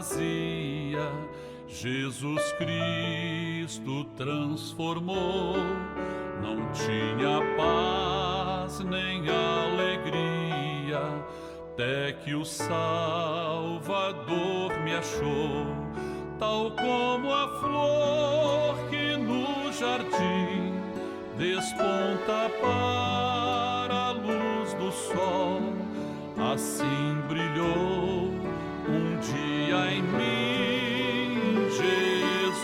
vazia, Jesus Cristo transformou. Não tinha paz nem alegria, até que o Salvador me achou. Tal como a flor que no jardim desponta para a luz do sol, assim brilhou um dia em mim Jesus.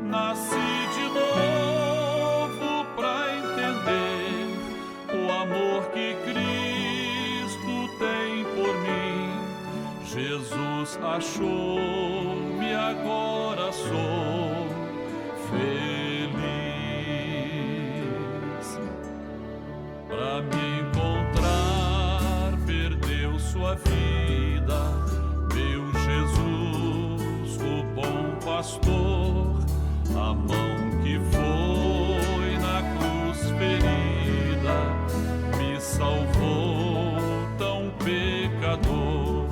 Nasci de novo pra entender o amor que Cristo tem por mim. Jesus achou-me, agora sou feliz. Pra me encontrar, perdeu sua vida, meu Jesus, o bom pastor. A mão que foi na cruz ferida me salvou, tão pecador.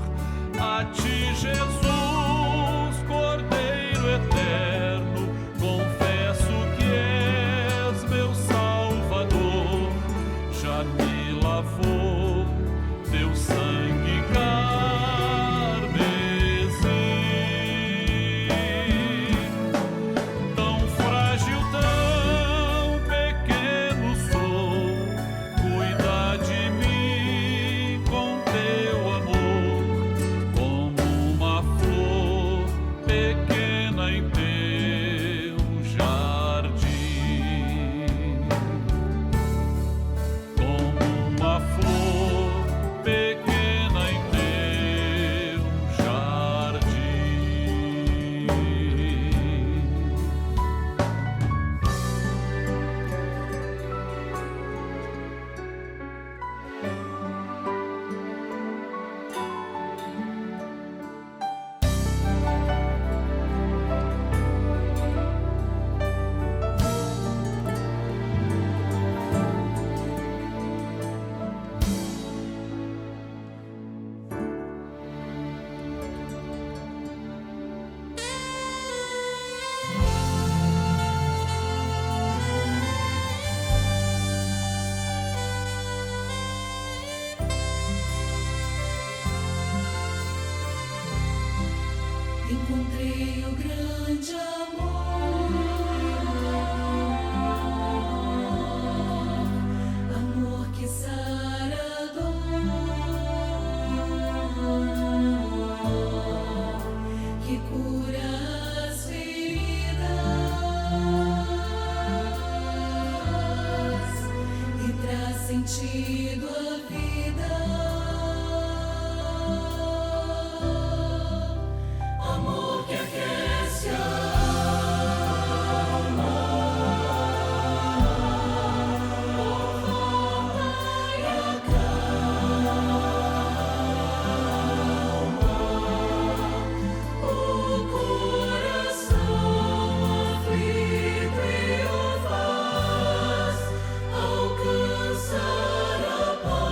A ti, Jesus, Cordeiro eterno, confesso que és meu Salvador. Já me lavou teu sangue carmesim. Tão frágil, tão pequeno sou, cuida de mim com teu amor, como uma flor pequena em teu jardim. Como uma flor pequena em teu jardim. Encontrei o grande amor, amor que sara a dor, que cura as feridas e traz sentido à vida. Amor que aquece a alma, conforta e acalma o coração aflito e o faz alcançar a paz.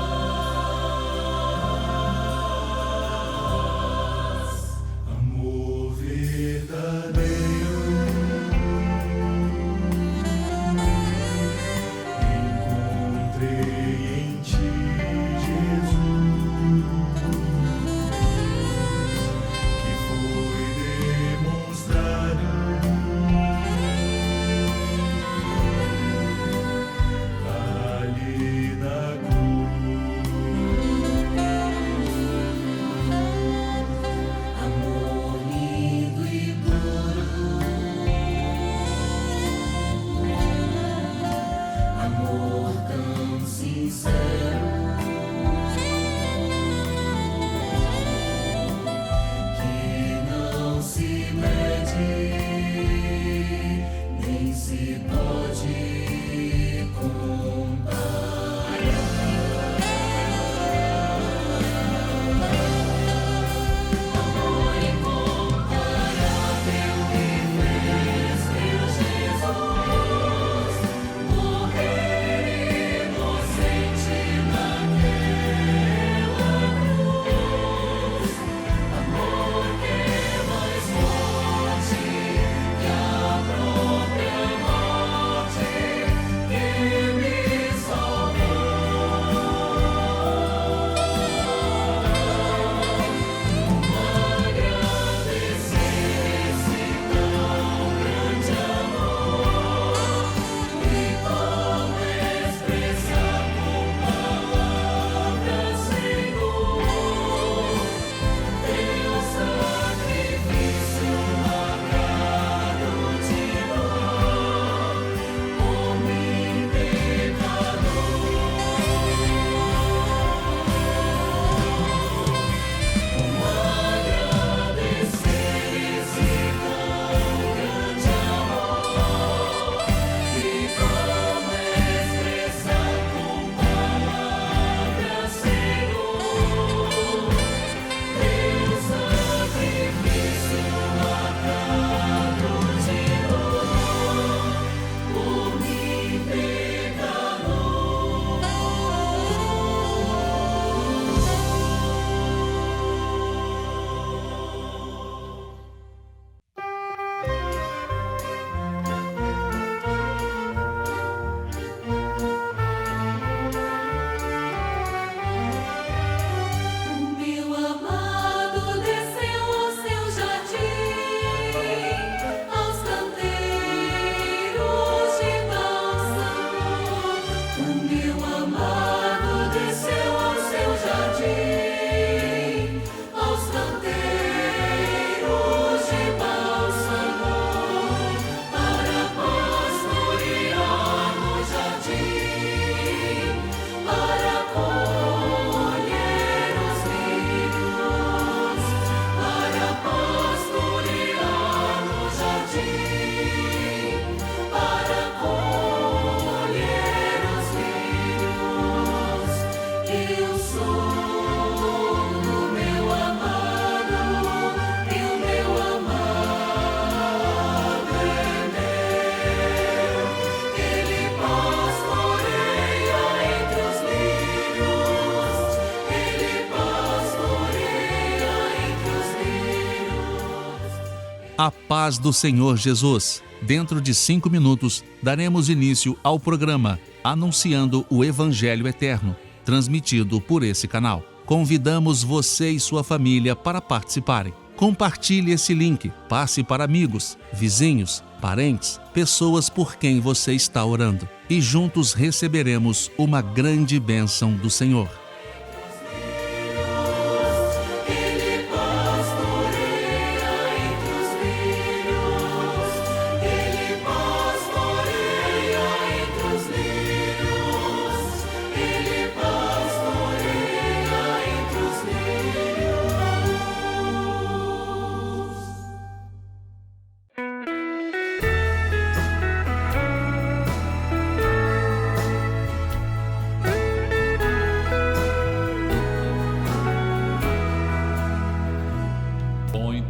A paz do Senhor Jesus. Dentro de 5 minutos, daremos início ao programa Anunciando o Evangelho Eterno, transmitido por esse canal. Convidamos você e sua família para participarem. Compartilhe esse link, passe para amigos, vizinhos, parentes, pessoas por quem você está orando. E juntos receberemos uma grande bênção do Senhor.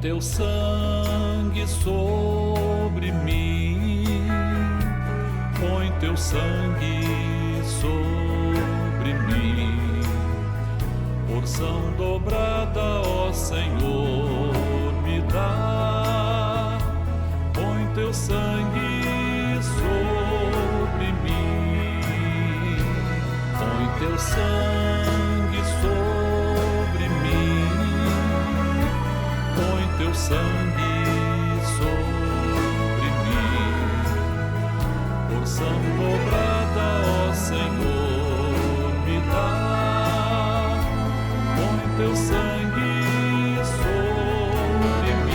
Teu sangue sobre mim, põe teu sangue sobre mim, porção dobrada, ó Senhor, me dá, põe teu sangue sobre mim, põe teu sangue sobre mim, põe teu sangue sobre mim, porção dobrada, ó Senhor, me dá, põe teu sangue sobre mim.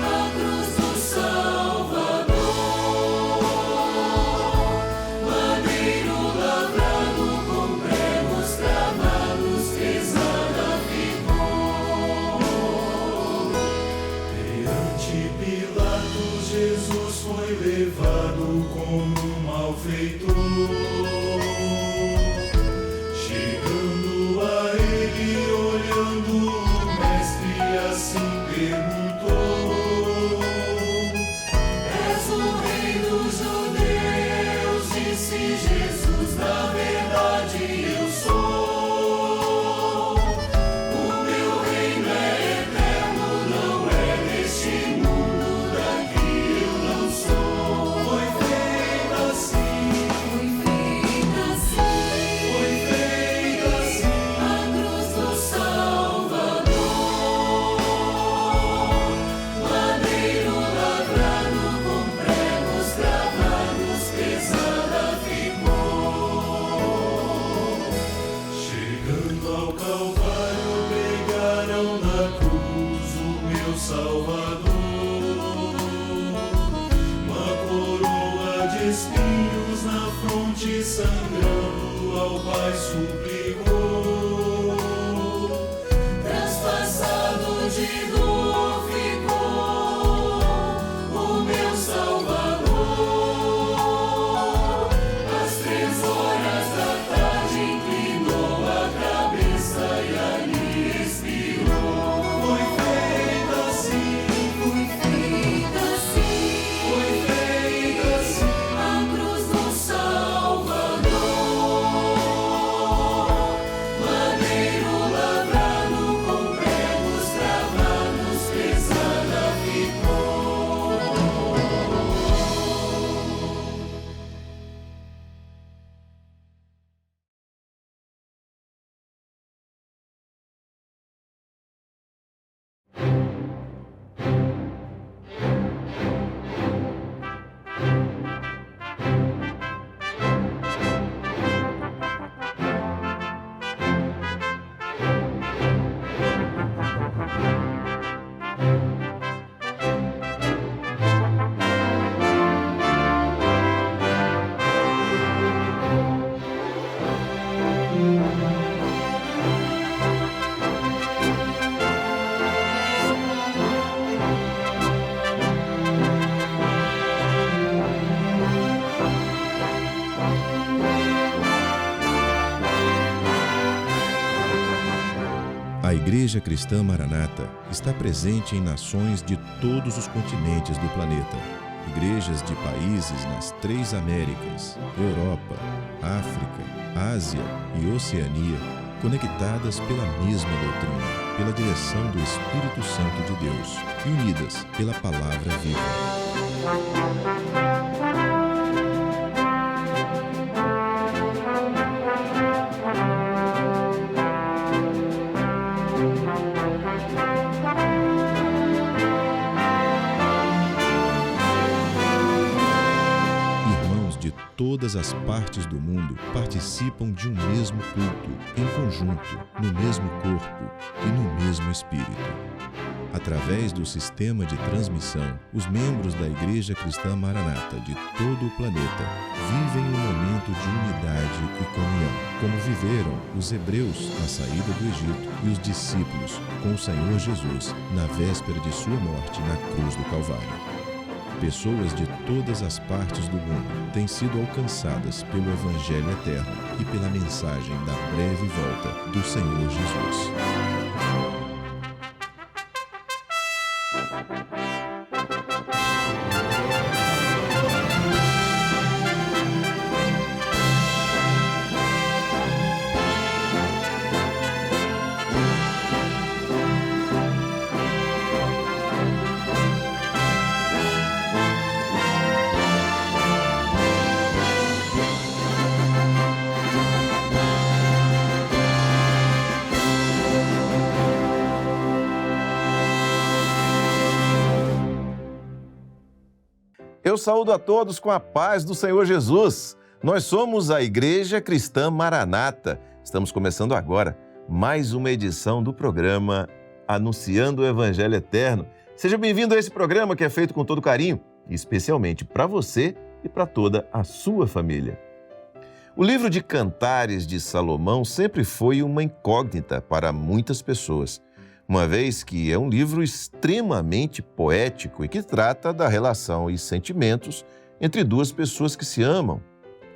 A cruz do Salvador. Igreja Cristã Maranata está presente em nações de todos os continentes do planeta. Igrejas de países nas 3 Américas, Europa, África, Ásia e Oceania, conectadas pela mesma doutrina, pela direção do Espírito Santo de Deus e unidas pela Palavra Viva. Todas as partes do mundo participam de um mesmo culto, em conjunto, no mesmo corpo e no mesmo Espírito. Através do sistema de transmissão, os membros da Igreja Cristã Maranata de todo o planeta vivem um momento de unidade e comunhão, como viveram os hebreus na saída do Egito e os discípulos com o Senhor Jesus na véspera de sua morte na cruz do Calvário. Pessoas de todas as partes do mundo têm sido alcançadas pelo Evangelho eterno e pela mensagem da breve volta do Senhor Jesus. Eu saúdo a todos com a paz do Senhor Jesus. Nós somos a Igreja Cristã Maranata. Estamos começando agora mais uma edição do programa Anunciando o Evangelho Eterno. Seja bem-vindo a esse programa que é feito com todo carinho, especialmente para você e para toda a sua família. O livro de Cantares de Salomão sempre foi uma incógnita para muitas pessoas, uma vez que é um livro extremamente poético e que trata da relação e sentimentos entre duas pessoas que se amam.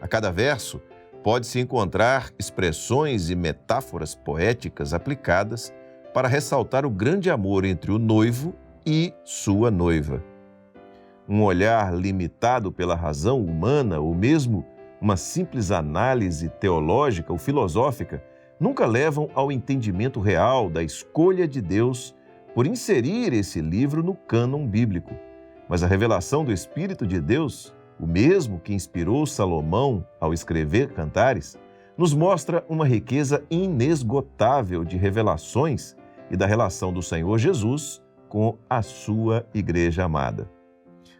A cada verso pode-se encontrar expressões e metáforas poéticas aplicadas para ressaltar o grande amor entre o noivo e sua noiva. Um olhar limitado pela razão humana ou mesmo uma simples análise teológica ou filosófica nunca levam ao entendimento real da escolha de Deus por inserir esse livro no cânon bíblico. Mas a revelação do Espírito de Deus, o mesmo que inspirou Salomão ao escrever Cantares, nos mostra uma riqueza inesgotável de revelações e da relação do Senhor Jesus com a sua Igreja amada.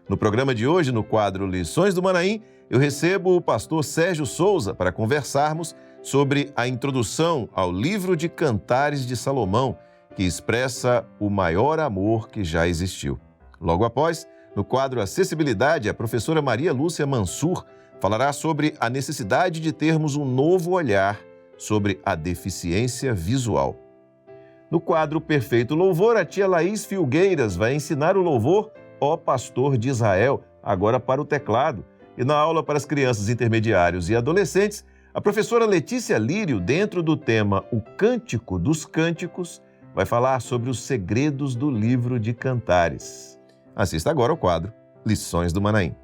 No programa de hoje, no quadro Lições do Manaim, eu recebo o pastor Sérgio Souza para conversarmos sobre a introdução ao livro de Cantares de Salomão, que expressa o maior amor que já existiu. Logo após, no quadro Acessibilidade, a professora Maria Lúcia Mansur falará sobre a necessidade de termos um novo olhar sobre a deficiência visual. No quadro Perfeito Louvor, a tia Laís Filgueiras vai ensinar o louvor Ó Pastor de Israel, agora para o teclado. E na aula para as crianças intermediários e adolescentes, a professora Letícia Lírio, dentro do tema O Cântico dos Cânticos, vai falar sobre os segredos do livro de Cantares. Assista agora ao quadro Lições do Manaim.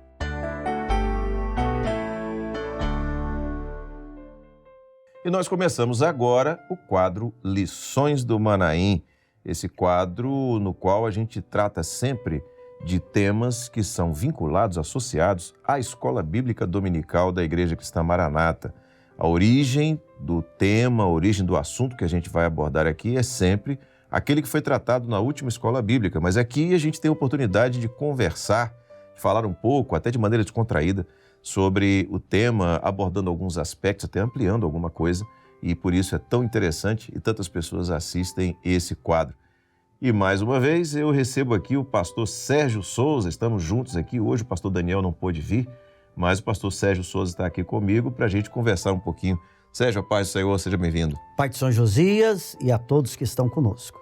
E nós começamos agora o quadro Lições do Manaim, esse quadro no qual a gente trata sempre de temas que são vinculados, associados à Escola Bíblica Dominical da Igreja Cristã Maranata. A origem do tema, a origem do assunto que a gente vai abordar aqui é sempre aquele que foi tratado na última Escola Bíblica, mas aqui a gente tem a oportunidade de conversar, de falar um pouco, até de maneira descontraída, sobre o tema, abordando alguns aspectos, até ampliando alguma coisa, e por isso é tão interessante e tantas pessoas assistem esse quadro. E mais uma vez eu recebo aqui o pastor Sérgio Souza, estamos juntos aqui. Hoje o pastor Daniel não pôde vir, mas o pastor Sérgio Souza está aqui comigo para a gente conversar um pouquinho. Sérgio, a paz do Senhor, seja bem-vindo. Pai de São Josias e a todos que estão conosco.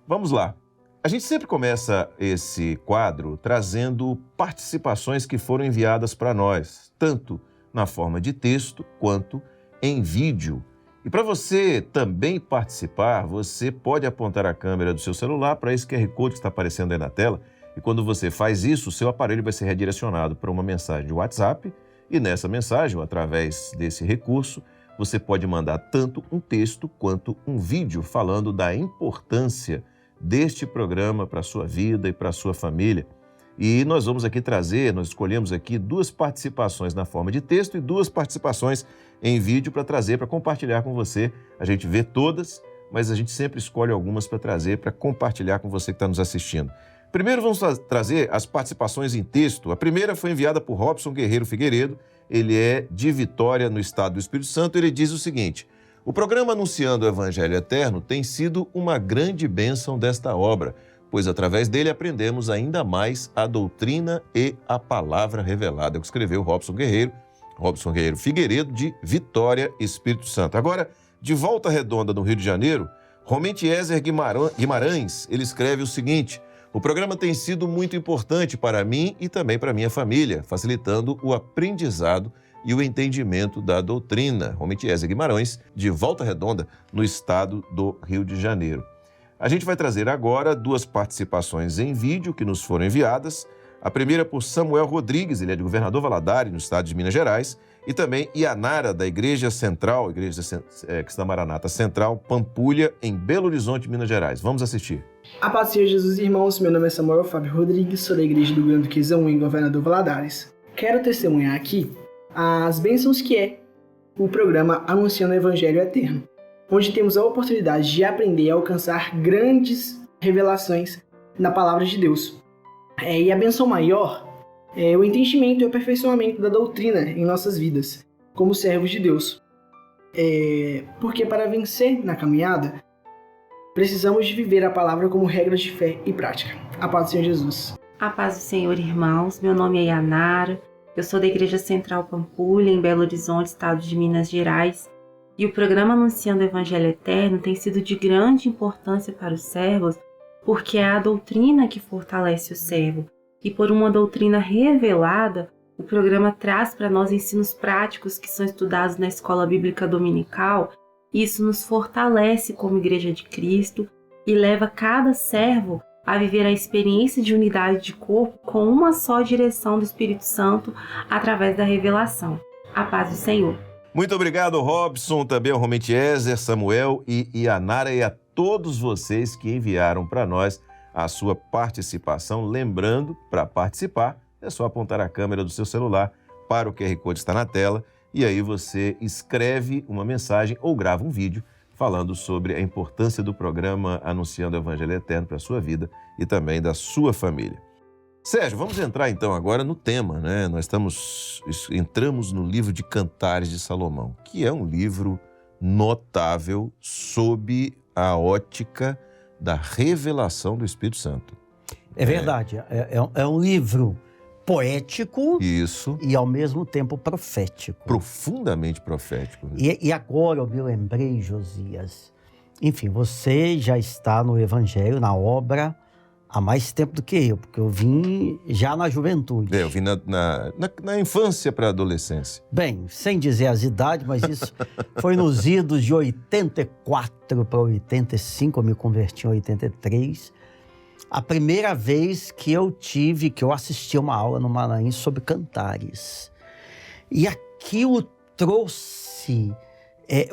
Vamos lá. A gente sempre começa esse quadro trazendo participações que foram enviadas para nós, tanto na forma de texto quanto em vídeo. E para você também participar, você pode apontar a câmera do seu celular para esse QR Code que está aparecendo aí na tela. E quando você faz isso, o seu aparelho vai ser redirecionado para uma mensagem de WhatsApp. E nessa mensagem, ou através desse recurso, você pode mandar tanto um texto quanto um vídeo falando da importância deste programa para a sua vida e para a sua família. E nós vamos aqui nós escolhemos aqui 2 participações na forma de texto e 2 participações em vídeo para trazer, para compartilhar com você. A gente vê todas, mas a gente sempre escolhe algumas para trazer, para compartilhar com você que está nos assistindo. Primeiro vamos trazer as participações em texto. A primeira foi enviada por Robson Guerreiro Figueiredo. Ele é de Vitória, no estado do Espírito Santo. Ele diz o seguinte: o programa Anunciando o Evangelho Eterno tem sido uma grande bênção desta obra, pois através dele aprendemos ainda mais a doutrina e a palavra revelada. É o que escreveu Robson Guerreiro Figueiredo, de Vitória, Espírito Santo. Agora, de Volta Redonda, no Rio de Janeiro, Romentiezer Guimarães, ele escreve o seguinte: o programa tem sido muito importante para mim e também para minha família, facilitando o aprendizado e o entendimento da doutrina. Romentiezer Guimarães, de Volta Redonda, no estado do Rio de Janeiro. A gente vai trazer agora 2 participações em vídeo que nos foram enviadas. A primeira por Samuel Rodrigues, ele é de Governador Valadares, no estado de Minas Gerais, e também Ianara, da Igreja Central, Cristã Maranata Central, Pampulha, em Belo Horizonte, Minas Gerais. Vamos assistir. A paz do Senhor Jesus, irmãos. Meu nome é Samuel Fábio Rodrigues, sou da Igreja do Grande Quizão, em Governador Valadares. Quero testemunhar aqui as bênçãos que é o programa Anunciando o Evangelho Eterno, onde temos a oportunidade de aprender e alcançar grandes revelações na Palavra de Deus. E a bênção maior é o entendimento e o aperfeiçoamento da doutrina em nossas vidas, como servos de Deus. Porque para vencer na caminhada, precisamos de viver a palavra como regra de fé e prática. A paz do Senhor Jesus. A paz do Senhor, irmãos. Meu nome é Ianara. Eu sou da Igreja Central Pampulha, em Belo Horizonte, estado de Minas Gerais. E o programa Anunciando o Evangelho Eterno tem sido de grande importância para os servos, porque é a doutrina que fortalece o servo. E por uma doutrina revelada, o programa traz para nós ensinos práticos que são estudados na Escola Bíblica Dominical. Isso nos fortalece como Igreja de Cristo e leva cada servo a viver a experiência de unidade de corpo com uma só direção do Espírito Santo através da revelação. A paz do Senhor. Muito obrigado, Robson, também ao Romentiezer, Samuel e Ianara, e a todos vocês que enviaram para nós a sua participação. Lembrando, para participar, é só apontar a câmera do seu celular para o QR Code que está na tela, e aí você escreve uma mensagem ou grava um vídeo falando sobre a importância do programa Anunciando o Evangelho Eterno para a sua vida e também da sua família. Sérgio, vamos entrar então agora no tema, né? Nós entramos no livro de Cantares de Salomão, que é um livro notável sob a ótica da revelação do Espírito Santo. É verdade, é um livro poético. Isso. E ao mesmo tempo profético. Profundamente profético. E agora eu me lembrei, Josias, enfim, você já está no Evangelho, na obra, há mais tempo do que eu, porque eu vim já na juventude. Eu vim na infância para a adolescência. Bem, sem dizer as idades, mas isso foi nos idos de 84 para 85, eu me converti em 83. A primeira vez que eu assisti uma aula no Maranhão sobre Cantares. E aquilo trouxe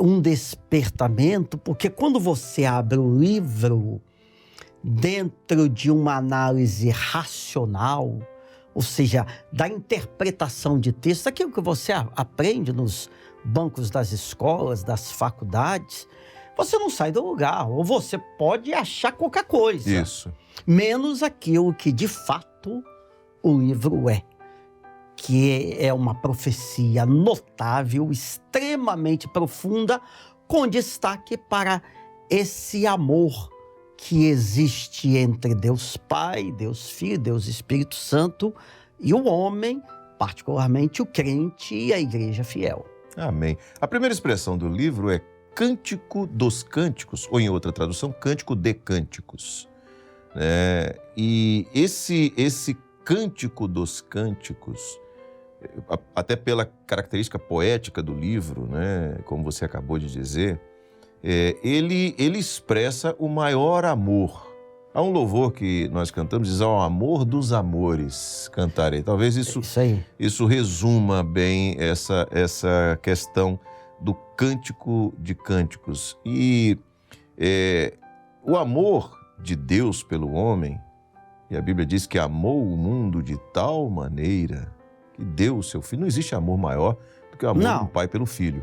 um despertamento, porque quando você abre o livro dentro de uma análise racional, ou seja, da interpretação de texto, aquilo que você aprende nos bancos das escolas, das faculdades, você não sai do lugar, ou você pode achar qualquer coisa. Isso. Menos aquilo que, de fato, o livro é. Que é uma profecia notável, extremamente profunda, com destaque para esse amor que existe entre Deus Pai, Deus Filho, Deus Espírito Santo e o homem, particularmente o crente e a igreja fiel. Amém. A primeira expressão do livro é Cântico dos Cânticos, ou em outra tradução, Cântico de Cânticos. E esse Cântico dos Cânticos, até pela característica poética do livro, né, como você acabou de dizer, ele expressa o maior amor. Há um louvor que nós cantamos, diz: ao amor dos amores cantarei. Talvez isso resuma bem essa questão do cântico de cânticos. E o amor de Deus pelo homem, e a Bíblia diz que amou o mundo de tal maneira que deu o seu Filho. Não existe amor maior do que o amor do pai pelo Filho.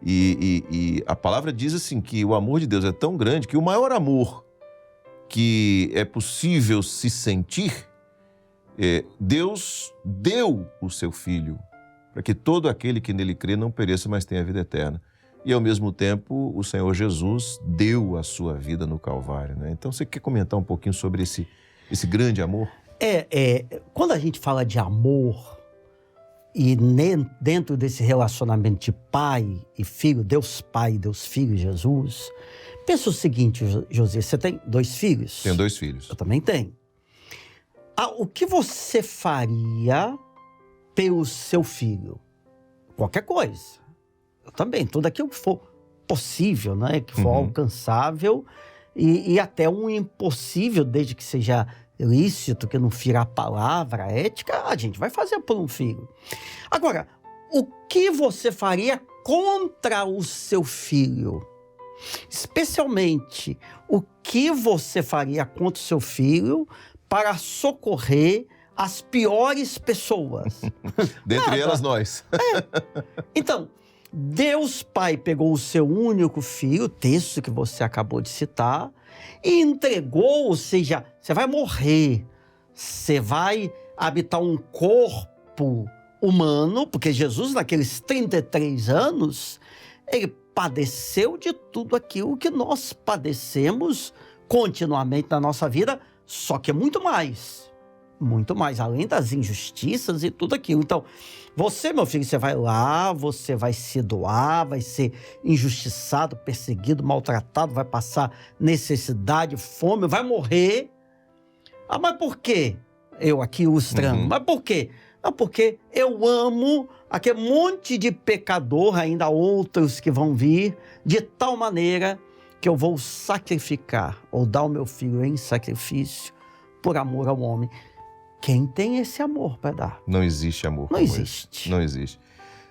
E a palavra diz assim que o amor de Deus é tão grande que o maior amor que é possível se sentir, Deus deu o seu Filho para que todo aquele que nele crê não pereça, mas tenha a vida eterna. E, ao mesmo tempo, o Senhor Jesus deu a sua vida no Calvário, né? Então, você quer comentar um pouquinho sobre esse grande amor? Quando a gente fala de amor, e dentro desse relacionamento de pai e filho, Deus Pai, Deus Filho, Jesus, pensa o seguinte, José, você tem 2 filhos? Tenho 2 filhos. Eu também tenho. O que você faria pelo seu filho? Qualquer coisa. Eu também, tudo aquilo que for possível, né? Que for alcançável e até um impossível, desde que seja lícito, que não fira a palavra, a ética, a gente vai fazer por um filho. Agora, o que você faria contra o seu filho? Especialmente, o que você faria contra o seu filho para socorrer as piores pessoas? Dentre elas, nós. Então, Deus Pai pegou o seu único filho, o texto que você acabou de citar, e entregou, ou seja, você vai morrer, você vai habitar um corpo humano, porque Jesus, naqueles 33 anos, ele padeceu de tudo aquilo que nós padecemos continuamente na nossa vida, só que muito mais, além das injustiças e tudo aquilo. Então, você, meu filho, você vai lá, você vai se doar, vai ser injustiçado, perseguido, maltratado, vai passar necessidade, fome, vai morrer. Mas por quê? Eu aqui ilustrando. Mas por quê? Porque eu amo aquele monte de pecador, ainda outros que vão vir, de tal maneira que eu vou sacrificar, ou dar o meu filho em sacrifício, por amor ao homem. Quem tem esse amor para dar? Não existe amor. Não existe. Não existe.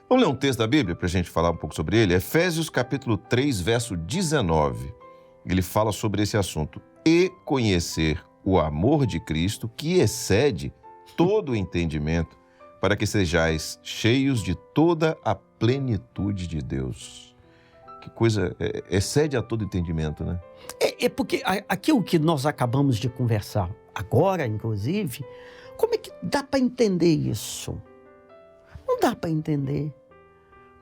Vamos ler um texto da Bíblia para a gente falar um pouco sobre ele? Efésios capítulo 3, verso 19. Ele fala sobre esse assunto. E conhecer o amor de Cristo, que excede todo o entendimento, para que sejais cheios de toda a plenitude de Deus. Que coisa, excede a todo entendimento, né? Porque aquilo que nós acabamos de conversar agora, inclusive, como é que dá para entender isso? Não dá para entender.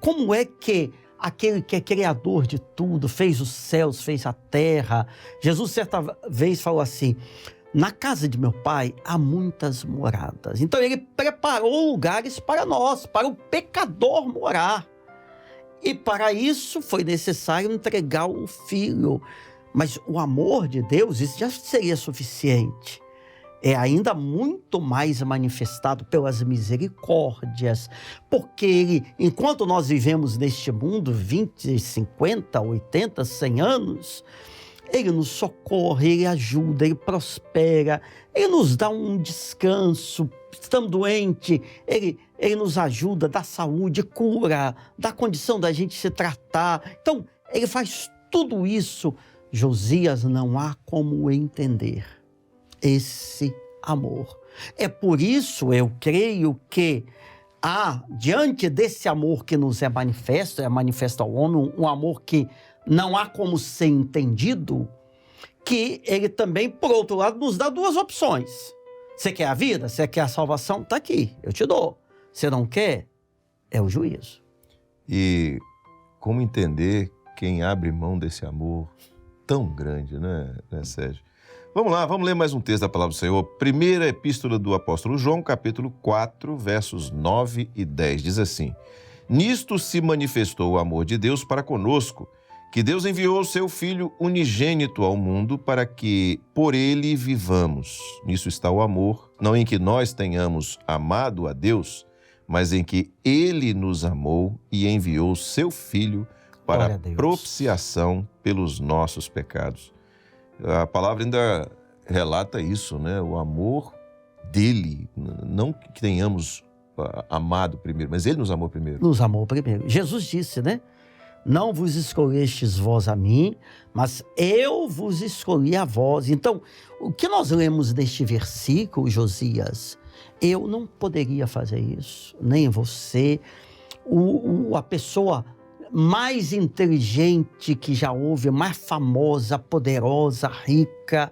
Como é que aquele que é criador de tudo, fez os céus, fez a terra, Jesus certa vez falou assim: na casa de meu pai há muitas moradas. Então ele preparou lugares para nós, para o pecador morar. E para isso foi necessário entregar o Filho. Mas o amor de Deus, isso já seria suficiente. É ainda muito mais manifestado pelas misericórdias. Porque ele, enquanto nós vivemos neste mundo 20, 50, 80, 100 anos, ele nos socorre, ele ajuda, ele prospera, ele nos dá um descanso. Estamos doentes, ele nos ajuda, dá saúde, cura, dá condição da gente se tratar. Então, ele faz tudo isso. Josias, não há como entender esse amor. É por isso, eu creio que diante desse amor que nos é manifesto ao homem, um amor que não há como ser entendido, que ele também, por outro lado, nos dá 2 opções. Você quer a vida? Você quer a salvação? Está aqui, eu te dou. Você não quer? É o juízo. E como entender quem abre mão desse amor tão grande, né, Sérgio? Vamos lá, vamos ler mais um texto da Palavra do Senhor. Primeira Epístola do Apóstolo João, capítulo 4, versos 9 e 10. Diz assim: nisto se manifestou o amor de Deus para conosco, que Deus enviou o seu Filho unigênito ao mundo para que por ele vivamos. Nisso está o amor, não em que nós tenhamos amado a Deus, mas em que Ele nos amou e enviou seu Filho para Glória a a Deus. propiciação pelos nossos pecados. A palavra ainda relata isso, né? O amor dele, não que tenhamos amado primeiro, mas Ele nos amou primeiro. Nos amou primeiro. Jesus disse, né? Não vos escolhestes vós a mim, mas eu vos escolhi a vós. Então, o que nós lemos neste versículo, Josias, eu não poderia fazer isso, nem você. A pessoa mais inteligente que já houve, mais famosa, poderosa, rica,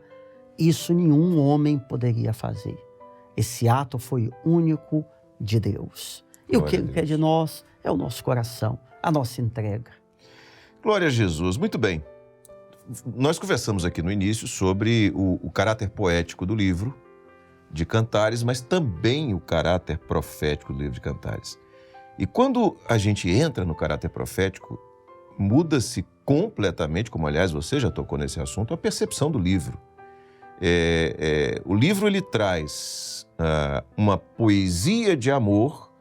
isso nenhum homem poderia fazer. Esse ato foi único de Deus. E o que Ele quer de nós é o nosso coração, a nossa entrega. Glória a Jesus. Muito bem. Nós conversamos aqui no início sobre o caráter poético do livro de Cantares, mas também o caráter profético do livro de Cantares. E quando a gente entra no caráter profético, muda-se completamente, como aliás você já tocou nesse assunto, a percepção do livro. O livro ele traz uma poesia de amor,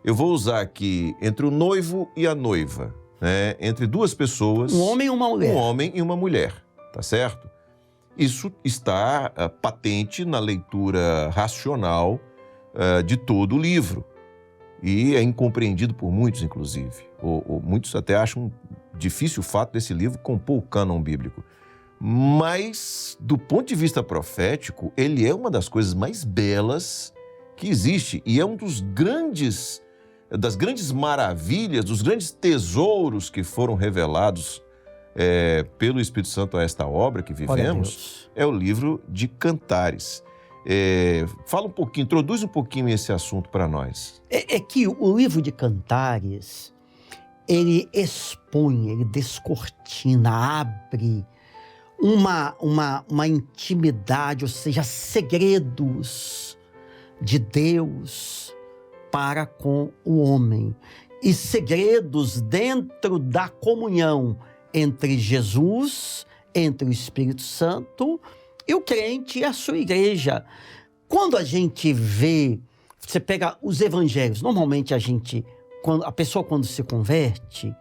eu vou usar aqui, entre o noivo e a noiva, né? Entre duas pessoas. Um homem e uma mulher. Um homem e uma mulher, tá certo? Isso está patente na leitura racional de todo o livro. E é incompreendido por muitos, inclusive. Muitos até acham difícil o fato desse livro compor o cânon bíblico. Mas, do ponto de vista profético, ele é uma das coisas mais belas que existe. E é um das grandes maravilhas, dos grandes tesouros que foram revelados pelo Espírito Santo a esta obra que vivemos, é o livro de Cantares. Fala um pouquinho, introduz um pouquinho esse assunto para nós. É que o livro de Cantares, ele expõe, ele descortina, abre uma intimidade, ou seja, segredos de Deus para com o homem. E segredos dentro da comunhão entre Jesus, entre o Espírito Santo e o crente e a sua igreja. Quando a gente vê, você pega os evangelhos, normalmente a pessoa quando se converte,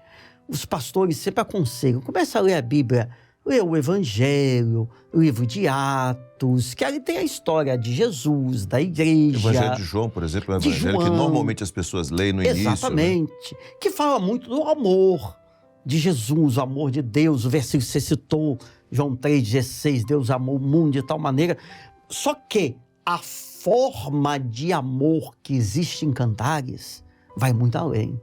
os pastores sempre aconselham, começa a ler a Bíblia, lê o Evangelho, o livro de Atos, que ali tem a história de Jesus, da igreja. O Evangelho de João, por exemplo, é um evangelho que normalmente as pessoas leem no início. Exatamente. Né? Que fala muito do amor de Jesus, o amor de Deus. O versículo que você citou, João 3,16, Deus amou o mundo de tal maneira. Só que a forma de amor que existe em Cantares vai muito além.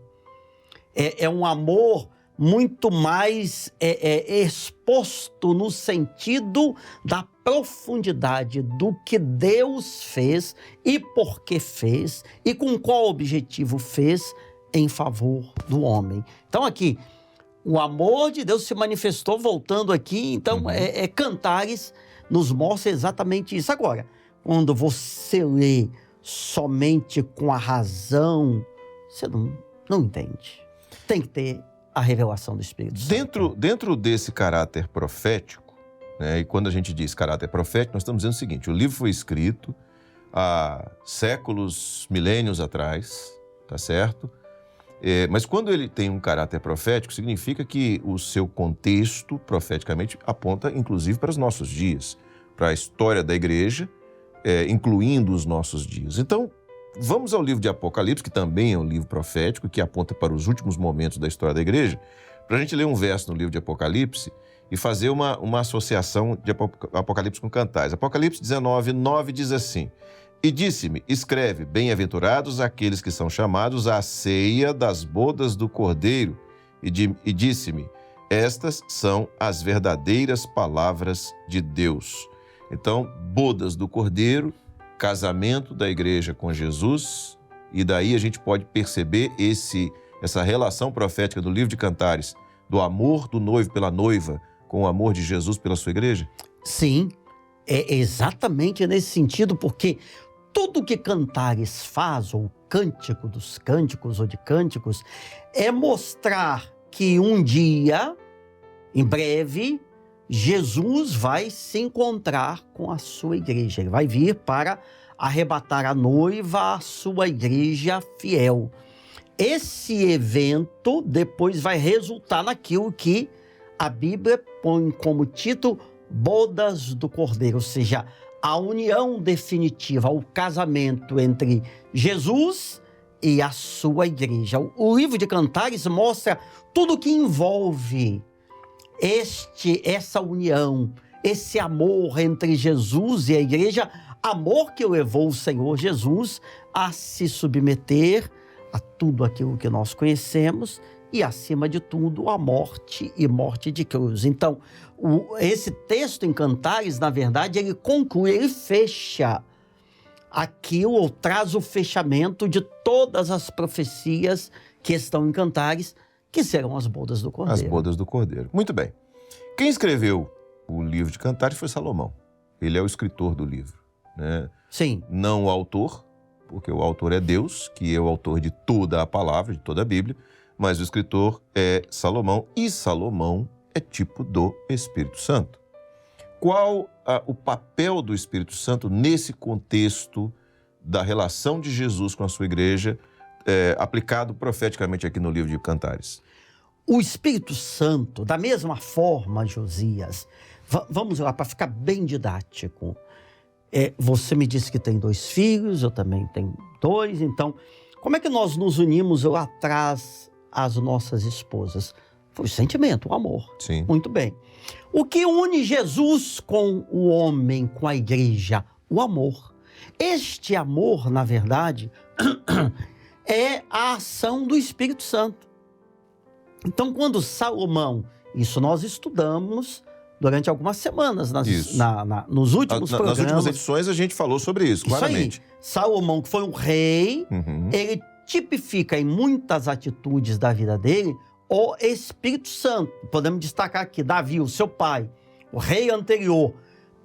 É um amor muito mais exposto no sentido da profundidade do que Deus fez e por que fez e com qual objetivo fez em favor do homem. Então aqui, o amor de Deus se manifestou voltando aqui, então Cantares nos mostra exatamente isso. Agora, quando você lê somente com a razão, você não entende. Tem que ter a revelação do Espírito Santo. Dentro desse caráter profético, né, e quando a gente diz caráter profético, nós estamos dizendo o seguinte: o livro foi escrito há séculos, milênios atrás, tá certo? Mas quando ele tem um caráter profético, significa que o seu contexto, profeticamente, aponta inclusive para os nossos dias, para a história da igreja, incluindo os nossos dias. Então, vamos ao livro de Apocalipse, que também é um livro profético, que aponta para os últimos momentos da história da igreja, para a gente ler um verso no livro de Apocalipse e fazer uma associação de Apocalipse com Cantares. Apocalipse 19:9 diz assim: E disse-me, escreve, bem-aventurados aqueles que são chamados à ceia das bodas do Cordeiro. E disse-me, estas são as verdadeiras palavras de Deus. Então, bodas do Cordeiro, casamento da igreja com Jesus, e daí a gente pode perceber essa relação profética do livro de Cantares, do amor do noivo pela noiva, com o amor de Jesus pela sua igreja? Sim, é exatamente nesse sentido, porque tudo que Cantares faz, ou Cântico dos Cânticos, ou de Cânticos, é mostrar que um dia, em breve, Jesus vai se encontrar com a sua igreja. Ele vai vir para arrebatar a noiva à sua igreja fiel. Esse evento depois vai resultar naquilo que a Bíblia põe como título Bodas do Cordeiro, ou seja, a união definitiva, o casamento entre Jesus e a sua igreja. O livro de Cantares mostra tudo o que envolve essa união, esse amor entre Jesus e a igreja, amor que levou o Senhor Jesus a se submeter a tudo aquilo que nós conhecemos e, acima de tudo, a morte e morte de cruz. Então, esse texto em Cantares, na verdade, ele conclui, ele fecha aquilo, ou traz o fechamento de todas as profecias que estão em Cantares, que serão as bodas do Cordeiro. As bodas do Cordeiro. Muito bem. Quem escreveu o livro de Cantares foi Salomão. Ele é o escritor do livro, né? Sim. Não o autor, porque o autor é Deus, que é o autor de toda a palavra, de toda a Bíblia, mas o escritor é Salomão, e Salomão é tipo do Espírito Santo. Qual o papel do Espírito Santo nesse contexto da relação de Jesus com a sua igreja, aplicado profeticamente aqui no livro de Cantares? O Espírito Santo, da mesma forma, Josias, vamos lá para ficar bem didático. Você me disse que tem 2 filhos, eu também tenho 2, então como é que nós nos unimos lá atrás às nossas esposas? Foi o sentimento, o amor. Sim. Muito bem. O que une Jesus com o homem, com a igreja? O amor. Este amor, na verdade, é a ação do Espírito Santo. Então, quando Salomão, isso nós estudamos durante algumas semanas, nos últimos programas. Nas últimas edições a gente falou sobre isso, claramente. Aí, Salomão, que foi um rei, ele tipifica em muitas atitudes da vida dele o Espírito Santo. Podemos destacar aqui, Davi, o seu pai, o rei anterior,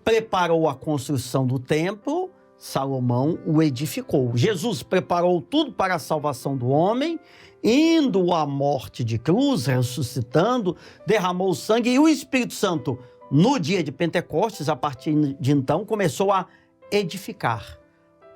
preparou a construção do templo, Salomão o edificou. Jesus preparou tudo para a salvação do homem, indo à morte de cruz, ressuscitando, derramou sangue, e o Espírito Santo, no dia de Pentecostes, a partir de então, começou a edificar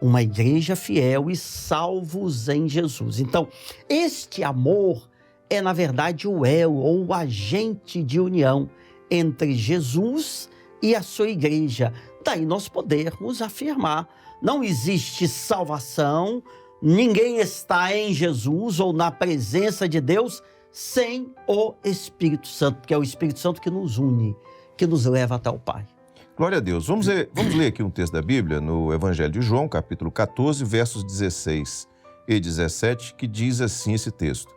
uma igreja fiel e salvos em Jesus. Então, este amor é, na verdade, o elo ou o agente de união entre Jesus e a sua igreja. Daí nós podemos afirmar, não existe salvação, ninguém está em Jesus ou na presença de Deus sem o Espírito Santo, porque é o Espírito Santo que nos une, que nos leva até o Pai. Glória a Deus. Vamos ler aqui um texto da Bíblia, no Evangelho de João, capítulo 14, versos 16 e 17, que diz assim esse texto: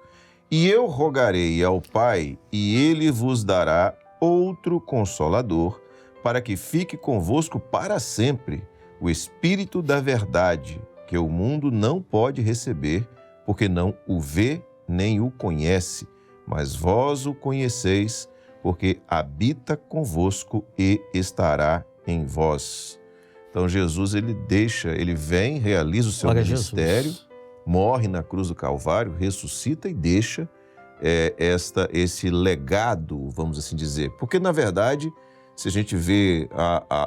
E eu rogarei ao Pai, e Ele vos dará outro Consolador, para que fique convosco para sempre, o Espírito da verdade, que o mundo não pode receber, porque não o vê nem o conhece, mas vós o conheceis, porque habita convosco e estará em vós. Então Jesus, ele vem, realiza o seu ministério, morre na cruz do Calvário, ressuscita e deixa esse legado, vamos assim dizer. Porque, na verdade, se a gente vê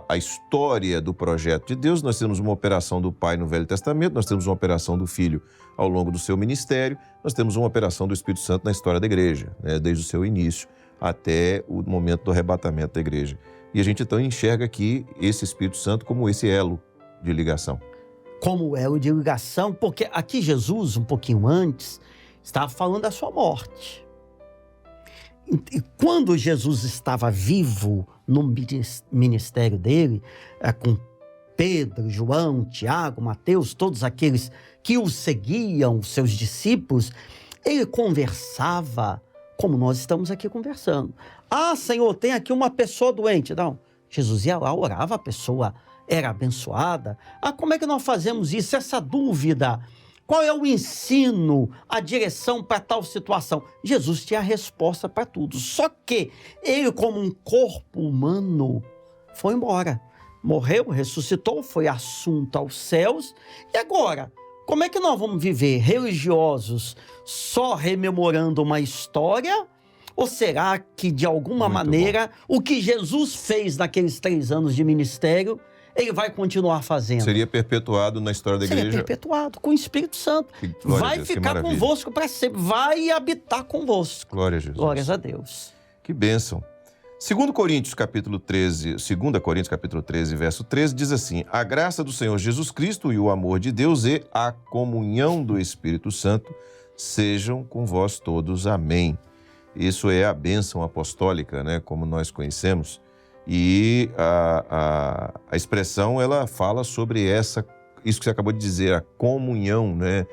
a história do projeto de Deus, nós temos uma operação do Pai no Velho Testamento, nós temos uma operação do Filho ao longo do seu ministério, nós temos uma operação do Espírito Santo na história da igreja, né, desde o seu início até o momento do arrebatamento da igreja. E a gente então enxerga aqui esse Espírito Santo como esse elo de ligação. Como elo de ligação, porque aqui Jesus, um pouquinho antes, estava falando da sua morte. E quando Jesus estava vivo no ministério dele, com Pedro, João, Tiago, Mateus, todos aqueles que o seguiam, seus discípulos, ele conversava como nós estamos aqui conversando. Ah, Senhor, tem aqui uma pessoa doente. Não, Jesus ia lá, orava, a pessoa era abençoada. Ah, como é que nós fazemos isso? Essa dúvida. Qual é o ensino, a direção para tal situação? Jesus tinha a resposta para tudo. Só que ele, como um corpo humano, foi embora. Morreu, ressuscitou, foi assunto aos céus. E agora, como é que nós vamos viver religiosos só rememorando uma história? Ou será que, de alguma maneira, o que Jesus fez naqueles 3 anos de ministério ele vai continuar fazendo. Seria perpetuado na história da Seria igreja. perpetuado com o Espírito Santo. Glória a Vai Deus, que ficar maravilha. convosco para sempre. Vai habitar convosco. Glória a Jesus. Glórias a Deus. Que bênção. 2 Coríntios capítulo 13, verso 13, diz assim: a graça do Senhor Jesus Cristo e o amor de Deus e a comunhão do Espírito Santo sejam com vós todos. Amém. Isso é a bênção apostólica, né, como nós conhecemos. E a expressão, ela fala sobre isso que você acabou de dizer, a comunhão, né,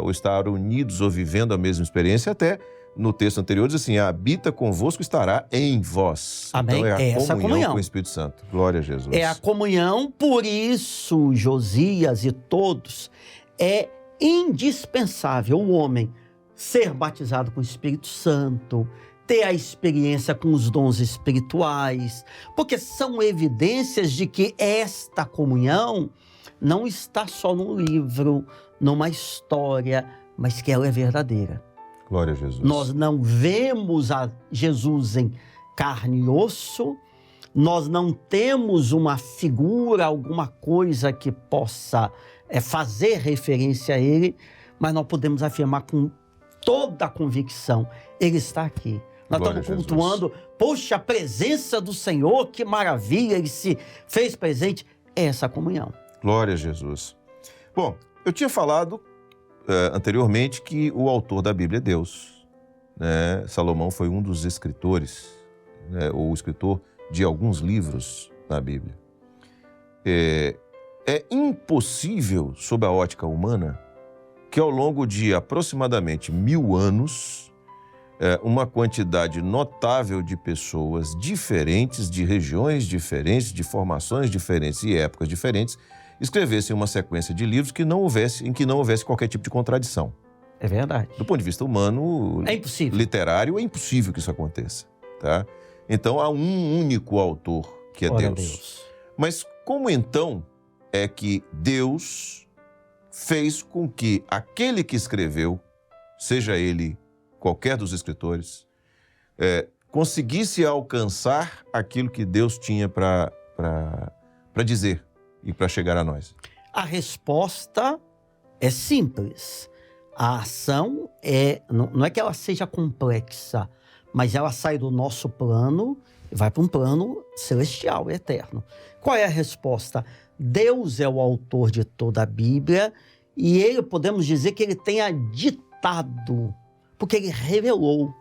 o estar unidos ou vivendo a mesma experiência. Até no texto anterior diz assim: habita convosco, estará em vós. Amém. Então É essa comunhão com o Espírito Santo. Glória a Jesus. É a comunhão, por isso, Josias e todos, é indispensável o homem ser batizado com o Espírito Santo, ter a experiência com os dons espirituais, porque são evidências de que esta comunhão não está só num livro, numa história, mas que ela é verdadeira. Glória a Jesus. Nós não vemos a Jesus em carne e osso, nós não temos uma figura, alguma coisa que possa fazer referência a ele, mas nós podemos afirmar com toda a convicção: ele está aqui. Nós Glória estamos a Jesus. cultuando, poxa, a presença do Senhor, que maravilha, ele se fez presente. É essa comunhão. Glória a Jesus. Bom, eu tinha falado anteriormente que o autor da Bíblia é Deus, né? Salomão foi um dos escritores, né? Ou escritor de alguns livros na Bíblia. É impossível, sob a ótica humana, que ao longo de aproximadamente 1000 anos, uma quantidade notável de pessoas diferentes, de regiões diferentes, de formações diferentes e épocas diferentes, escrevessem uma sequência de livros em que não houvesse qualquer tipo de contradição. É verdade. Do ponto de vista humano, É impossível. literário, é impossível que isso aconteça, tá? Então, há um único autor, que é Glória a Deus. Mas como então é que Deus fez com que aquele que escreveu, seja ele qualquer dos escritores, conseguisse alcançar aquilo que Deus tinha para dizer e para chegar a nós? A resposta é simples. A ação não é que ela seja complexa, mas ela sai do nosso plano e vai para um plano celestial, eterno. Qual é a resposta? Deus é o autor de toda a Bíblia e ele, podemos dizer que ele tenha ditado, porque ele revelou.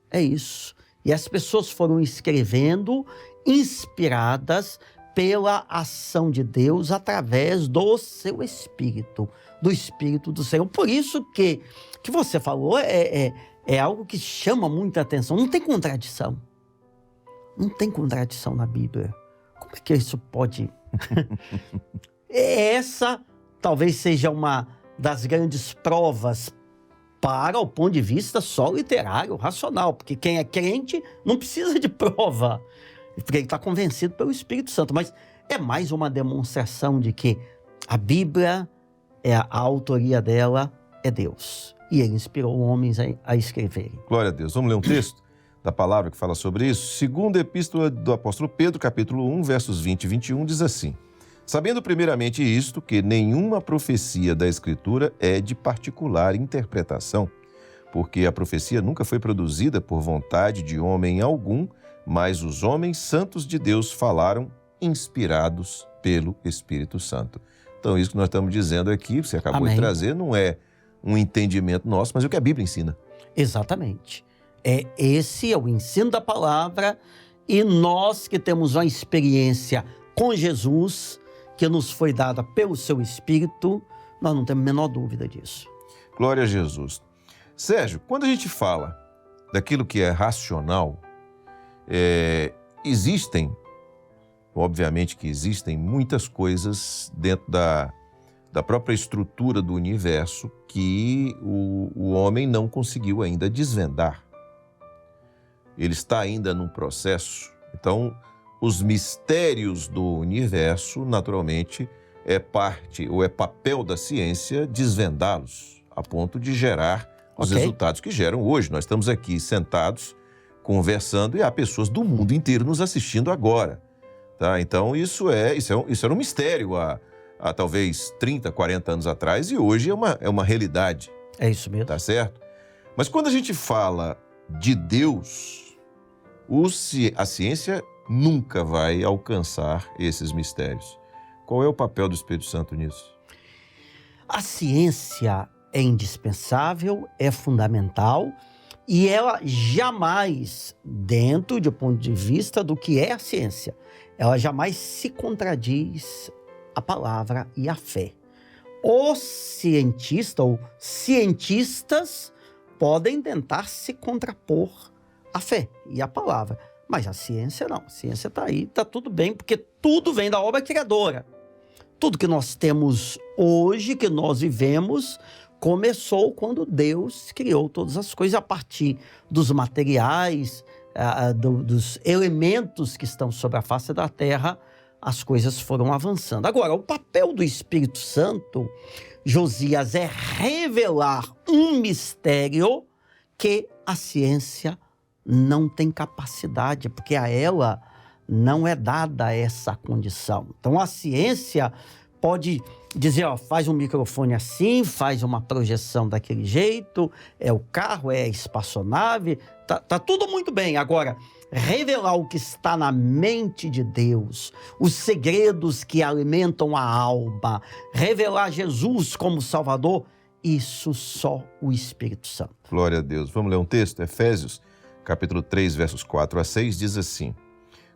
É isso. E as pessoas foram escrevendo, inspiradas pela ação de Deus através do seu Espírito, do Espírito do Senhor. Por isso que você falou é algo que chama muita atenção. Não tem contradição. Não tem contradição na Bíblia. Como é que isso pode... Essa talvez seja uma das grandes provas para o ponto de vista só literário, racional, porque quem é crente não precisa de prova, porque ele está convencido pelo Espírito Santo. Mas é mais uma demonstração de que a Bíblia, a autoria dela é Deus. E ele inspirou homens a escreverem. Glória a Deus. Vamos ler um texto da palavra que fala sobre isso? Segunda epístola do apóstolo Pedro, capítulo 1, versos 20 e 21, diz assim: sabendo primeiramente isto, que nenhuma profecia da Escritura é de particular interpretação, porque a profecia nunca foi produzida por vontade de homem algum, mas os homens santos de Deus falaram inspirados pelo Espírito Santo. Então, isso que nós estamos dizendo aqui, você acabou Amém. de trazer, não é um entendimento nosso, mas é o que a Bíblia ensina. Exatamente. Esse é o ensino da palavra, e nós que temos uma experiência com Jesus, que nos foi dada pelo seu Espírito, nós não temos a menor dúvida disso. Glória a Jesus. Sérgio, quando a gente fala daquilo que é racional, obviamente que existem muitas coisas dentro da própria estrutura do universo que o homem não conseguiu ainda desvendar. Ele está ainda num processo. Então, os mistérios do universo, naturalmente, é parte ou é papel da ciência desvendá-los, a ponto de gerar os resultados que geram hoje. Nós estamos aqui sentados, conversando, e há pessoas do mundo inteiro nos assistindo agora. Tá? Então, isso era um mistério há talvez 30, 40 anos atrás e hoje é uma realidade. É isso mesmo. Tá certo? Mas quando a gente fala de Deus, a ciência nunca vai alcançar esses mistérios. Qual é o papel do Espírito Santo nisso? A ciência é indispensável, é fundamental e ela jamais, dentro do ponto de vista do que é a ciência, ela jamais se contradiz a palavra e a fé. O cientista ou cientistas podem tentar se contrapor à fé e à palavra, mas a ciência não. A ciência está aí, está tudo bem, porque tudo vem da obra criadora. Tudo que nós temos hoje, que nós vivemos, começou quando Deus criou todas as coisas a partir dos materiais, dos elementos que estão sobre a face da terra. As coisas foram avançando. Agora, o papel do Espírito Santo, Josias, é revelar um mistério que a ciência não tem capacidade, porque a ela não é dada essa condição. Então, a ciência pode dizer, faz um microfone assim, faz uma projeção daquele jeito, é o carro, é a espaçonave, tá tudo muito bem. Agora, revelar o que está na mente de Deus, os segredos que alimentam a alma, revelar Jesus como Salvador, isso só o Espírito Santo. Glória a Deus. Vamos ler um texto? Efésios, capítulo 3, versos 4 a 6, diz assim: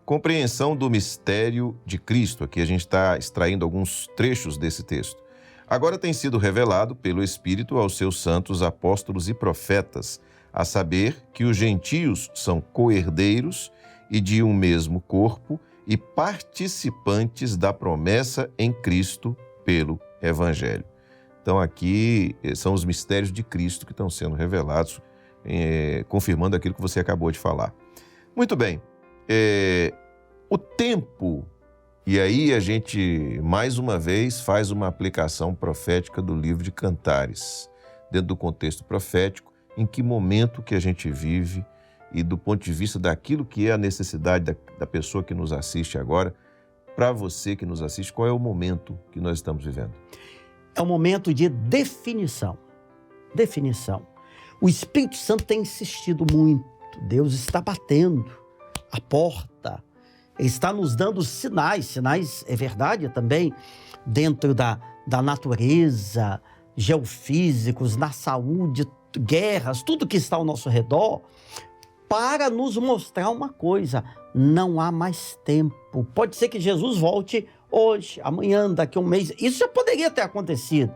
compreensão do mistério de Cristo. Aqui a gente está extraindo alguns trechos desse texto. Agora tem sido revelado pelo Espírito aos seus santos apóstolos e profetas, a saber que os gentios são co-herdeiros e de um mesmo corpo e participantes da promessa em Cristo pelo Evangelho. Então aqui são os mistérios de Cristo que estão sendo revelados, confirmando aquilo que você acabou de falar. Muito bem, o tempo, e aí a gente mais uma vez faz uma aplicação profética do livro de Cantares, dentro do contexto profético, em que momento que a gente vive e do ponto de vista daquilo que é a necessidade da pessoa que nos assiste agora, para você que nos assiste, qual é o momento que nós estamos vivendo? É um momento de definição. Definição. O Espírito Santo tem insistido muito. Deus está batendo a porta. Ele está nos dando sinais, é verdade também, dentro da natureza, geofísicos, na saúde, guerras, tudo que está ao nosso redor, para nos mostrar uma coisa: não há mais tempo. Pode ser que Jesus volte hoje, amanhã, daqui a um mês. Isso já poderia ter acontecido,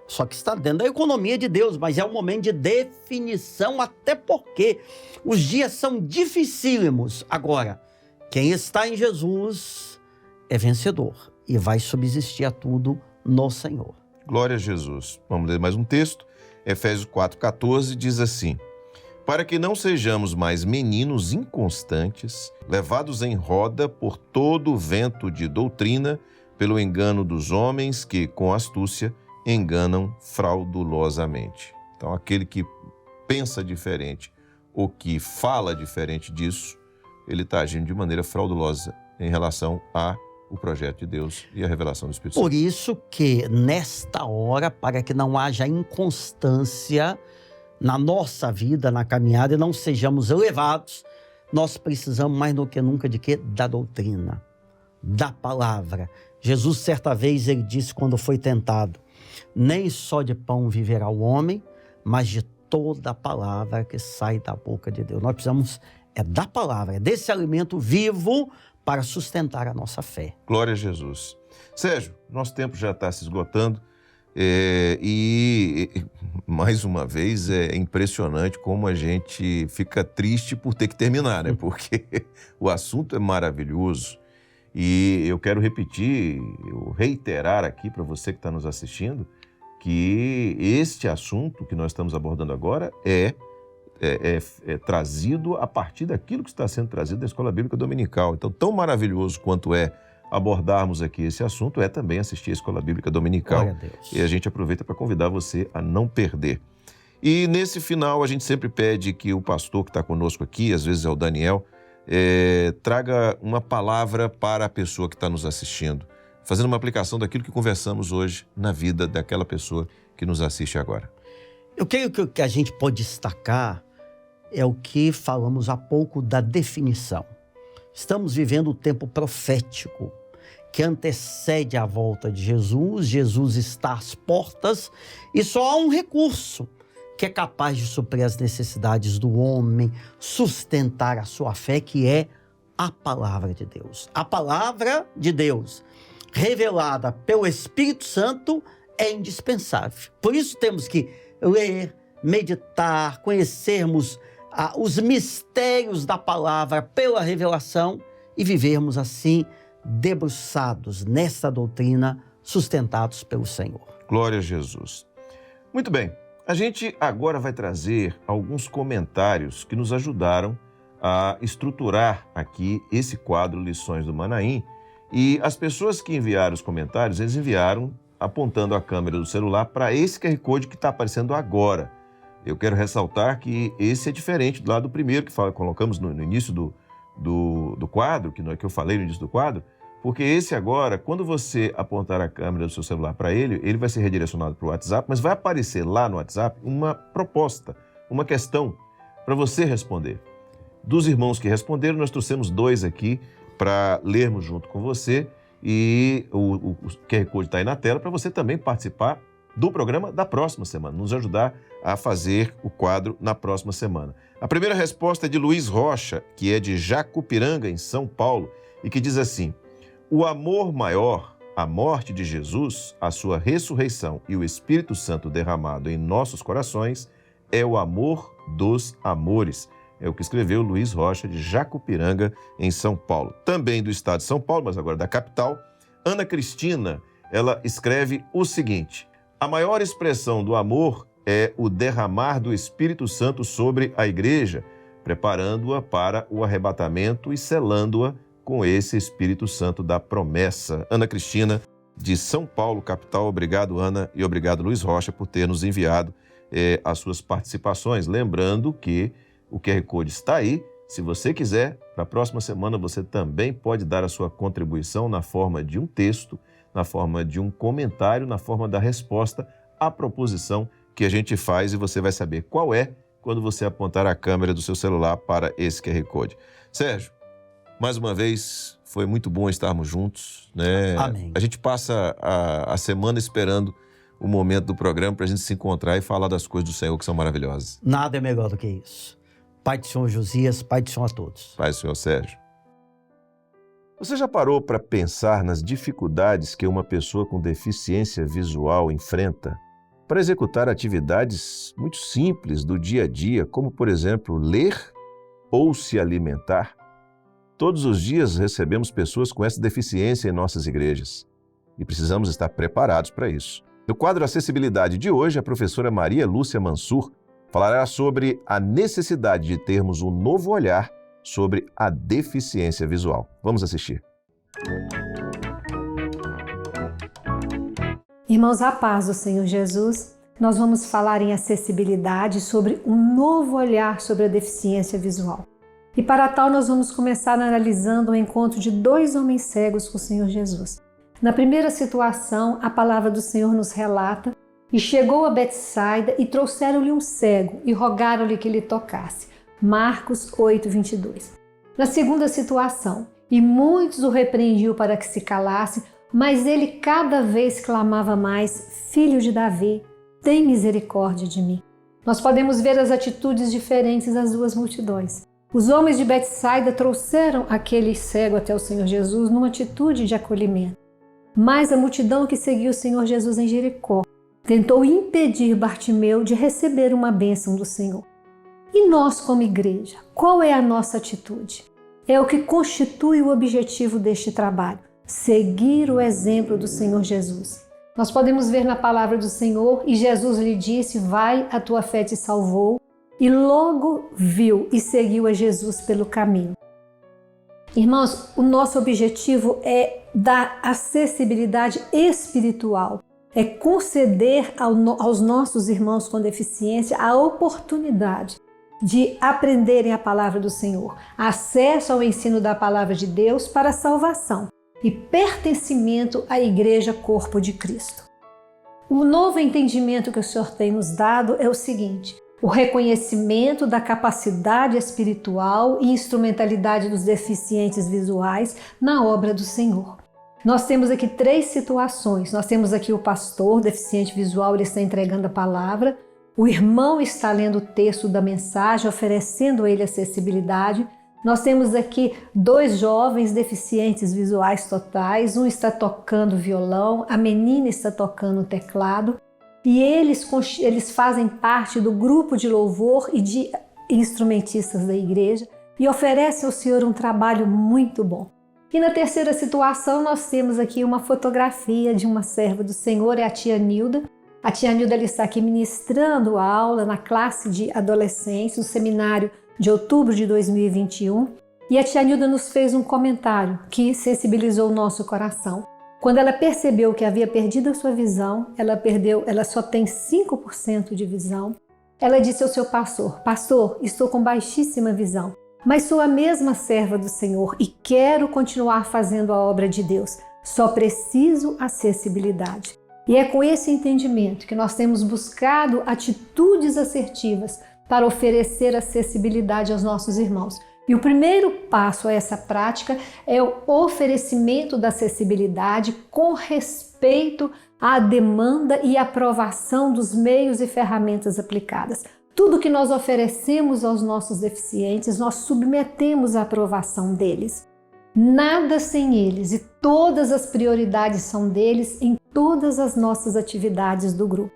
só que está dentro da economia de Deus, mas é um momento de definição, até porque os dias são dificílimos. Agora, quem está em Jesus é vencedor e vai subsistir a tudo no Senhor. Glória a Jesus. Vamos ler mais um texto. Efésios 4,14 diz assim: para que não sejamos mais meninos inconstantes, levados em roda por todo o vento de doutrina, pelo engano dos homens que, com astúcia, enganam fraudulosamente. Então, aquele que pensa diferente ou que fala diferente disso, ele está agindo de maneira fraudulosa em relação ao projeto de Deus e a revelação do Espírito Santo. Por isso que, nesta hora, para que não haja inconstância na nossa vida, na caminhada, e não sejamos levados, nós precisamos mais do que nunca de quê? Da doutrina, da palavra. Jesus, certa vez, ele disse quando foi tentado: nem só de pão viverá o homem, mas de toda a palavra que sai da boca de Deus. Nós precisamos da palavra, desse alimento vivo para sustentar a nossa fé. Glória a Jesus. Sérgio, nosso tempo já está se esgotando e, mais uma vez, é impressionante como a gente fica triste por ter que terminar, né? Porque o assunto é maravilhoso e eu quero reiterar aqui para você que está nos assistindo que este assunto que nós estamos abordando agora é trazido a partir daquilo que está sendo trazido da Escola Bíblica Dominical. Então, tão maravilhoso quanto é abordarmos aqui esse assunto, é também assistir a Escola Bíblica Dominical. Glória a Deus. E a gente aproveita para convidar você a não perder. E nesse final, a gente sempre pede que o pastor que está conosco aqui, às vezes é o Daniel, traga uma palavra para a pessoa que está nos assistindo, fazendo uma aplicação daquilo que conversamos hoje na vida daquela pessoa que nos assiste agora. Eu creio que o que a gente pode destacar é o que falamos há pouco da definição. Estamos vivendo o tempo profético que antecede a volta de Jesus. Jesus está às portas e só há um recurso que é capaz de suprir as necessidades do homem, sustentar a sua fé, que é a palavra de Deus. A palavra de Deus, revelada pelo Espírito Santo, é indispensável. Por isso temos que ler, meditar, conhecermos os mistérios da palavra pela revelação e vivermos assim, debruçados nesta doutrina, sustentados pelo Senhor. Glória a Jesus. Muito bem, a gente agora vai trazer alguns comentários que nos ajudaram a estruturar aqui esse quadro Lições do Manaim. E as pessoas que enviaram os comentários, eles enviaram apontando a câmera do celular para esse QR Code que está aparecendo agora. Eu quero ressaltar que esse é diferente do lado do primeiro que colocamos no início do quadro, que eu falei no início do quadro, porque esse agora, quando você apontar a câmera do seu celular para ele vai ser redirecionado para o WhatsApp, mas vai aparecer lá no WhatsApp uma proposta, uma questão para você responder. Dos irmãos que responderam, nós trouxemos 2 aqui para lermos junto com você e o QR Code está aí na tela para você também participar do programa da próxima semana, nos ajudar a fazer o quadro na próxima semana. A primeira resposta é de Luiz Rocha, que é de Jacupiranga, em São Paulo, e que diz assim: o amor maior, a morte de Jesus, a sua ressurreição e o Espírito Santo derramado em nossos corações é o amor dos amores. É o que escreveu Luiz Rocha, de Jacupiranga, em São Paulo. Também do estado de São Paulo, mas agora da capital, Ana Cristina, ela escreve o seguinte: a maior expressão do amor é o derramar do Espírito Santo sobre a igreja, preparando-a para o arrebatamento e selando-a com esse Espírito Santo da promessa. Ana Cristina, de São Paulo, capital. Obrigado, Ana, e obrigado, Luiz Rocha, por ter nos enviado as suas participações. Lembrando que o QR Code está aí. Se você quiser, para a próxima semana você também pode dar a sua contribuição na forma de um texto, na forma de um comentário, na forma da resposta à proposição que a gente faz, e você vai saber qual é quando você apontar a câmera do seu celular para esse QR Code. Sérgio, mais uma vez, foi muito bom estarmos juntos, né? Amém. A gente passa a semana esperando o momento do programa para a gente se encontrar e falar das coisas do Senhor que são maravilhosas. Nada é melhor do que isso. Pai do Senhor Josias, Pai do Senhor a todos. Pai do Senhor Sérgio. Você já parou para pensar nas dificuldades que uma pessoa com deficiência visual enfrenta para executar atividades muito simples do dia a dia, como, por exemplo, ler ou se alimentar? Todos os dias recebemos pessoas com essa deficiência em nossas igrejas e precisamos estar preparados para isso. No quadro Acessibilidade de hoje, a professora Maria Lúcia Mansur falará sobre a necessidade de termos um novo olhar sobre a deficiência visual. Vamos assistir. Irmãos, a paz do Senhor Jesus, nós vamos falar em acessibilidade, sobre um novo olhar sobre a deficiência visual. E para tal nós vamos começar analisando o encontro de 2 homens cegos com o Senhor Jesus. Na primeira situação, a palavra do Senhor nos relata: e chegou a Betsaida e trouxeram-lhe um cego e rogaram-lhe que lhe tocasse. Marcos 8:22. Na segunda situação, e muitos o repreendiam para que se calasse, mas ele cada vez clamava mais: Filho de Davi, tem misericórdia de mim. Nós podemos ver as atitudes diferentes das 2 multidões. Os homens de Betsaida trouxeram aquele cego até o Senhor Jesus numa atitude de acolhimento. Mas a multidão que seguiu o Senhor Jesus em Jericó tentou impedir Bartimeu de receber uma bênção do Senhor. E nós, como igreja, qual é a nossa atitude? É o que constitui o objetivo deste trabalho: seguir o exemplo do Senhor Jesus. Nós podemos ver na palavra do Senhor, e Jesus lhe disse: vai, a tua fé te salvou, e logo viu e seguiu a Jesus pelo caminho. Irmãos, o nosso objetivo é dar acessibilidade espiritual, é conceder aos nossos irmãos com deficiência a oportunidade de aprenderem a palavra do Senhor, acesso ao ensino da palavra de Deus para a salvação e pertencimento à Igreja Corpo de Cristo. O novo entendimento que o Senhor tem nos dado é o seguinte: o reconhecimento da capacidade espiritual e instrumentalidade dos deficientes visuais na obra do Senhor. Nós temos aqui 3 situações. Nós temos aqui o pastor deficiente visual, ele está entregando a palavra. O irmão está lendo o texto da mensagem, oferecendo a ele acessibilidade. Nós temos aqui 2 jovens deficientes visuais totais. Um está tocando violão, a menina está tocando teclado. E eles fazem parte do grupo de louvor e de instrumentistas da igreja e oferecem ao Senhor um trabalho muito bom. E na terceira situação nós temos aqui uma fotografia de uma serva do Senhor, é a tia Nilda. A tia Nilda está aqui ministrando a aula na classe de adolescentes, no seminário de outubro de 2021. E a tia Nilda nos fez um comentário que sensibilizou o nosso coração. Quando ela percebeu que havia perdido a sua visão, ela só tem 5% de visão. Ela disse ao seu pastor: "Pastor, estou com baixíssima visão, mas sou a mesma serva do Senhor e quero continuar fazendo a obra de Deus. Só preciso acessibilidade." E é com esse entendimento que nós temos buscado atitudes assertivas para oferecer acessibilidade aos nossos irmãos. E o primeiro passo a essa prática é o oferecimento da acessibilidade com respeito à demanda e aprovação dos meios e ferramentas aplicadas. Tudo que nós oferecemos aos nossos deficientes, nós submetemos à aprovação deles. Nada sem eles, e todas as prioridades são deles em todas as nossas atividades do grupo.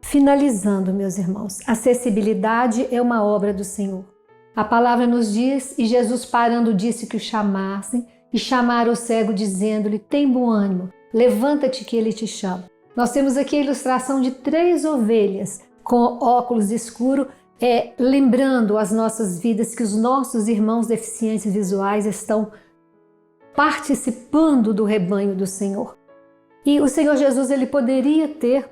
Finalizando, meus irmãos, acessibilidade é uma obra do Senhor. A palavra nos diz, e Jesus parando disse que o chamassem, e chamaram o cego dizendo-lhe: "Tem bom ânimo, levanta-te que ele te chama." Nós temos aqui a ilustração de 3 ovelhas com óculos escuros, lembrando as nossas vidas que os nossos irmãos deficientes visuais estão participando do rebanho do Senhor. E o Senhor Jesus, ele poderia ter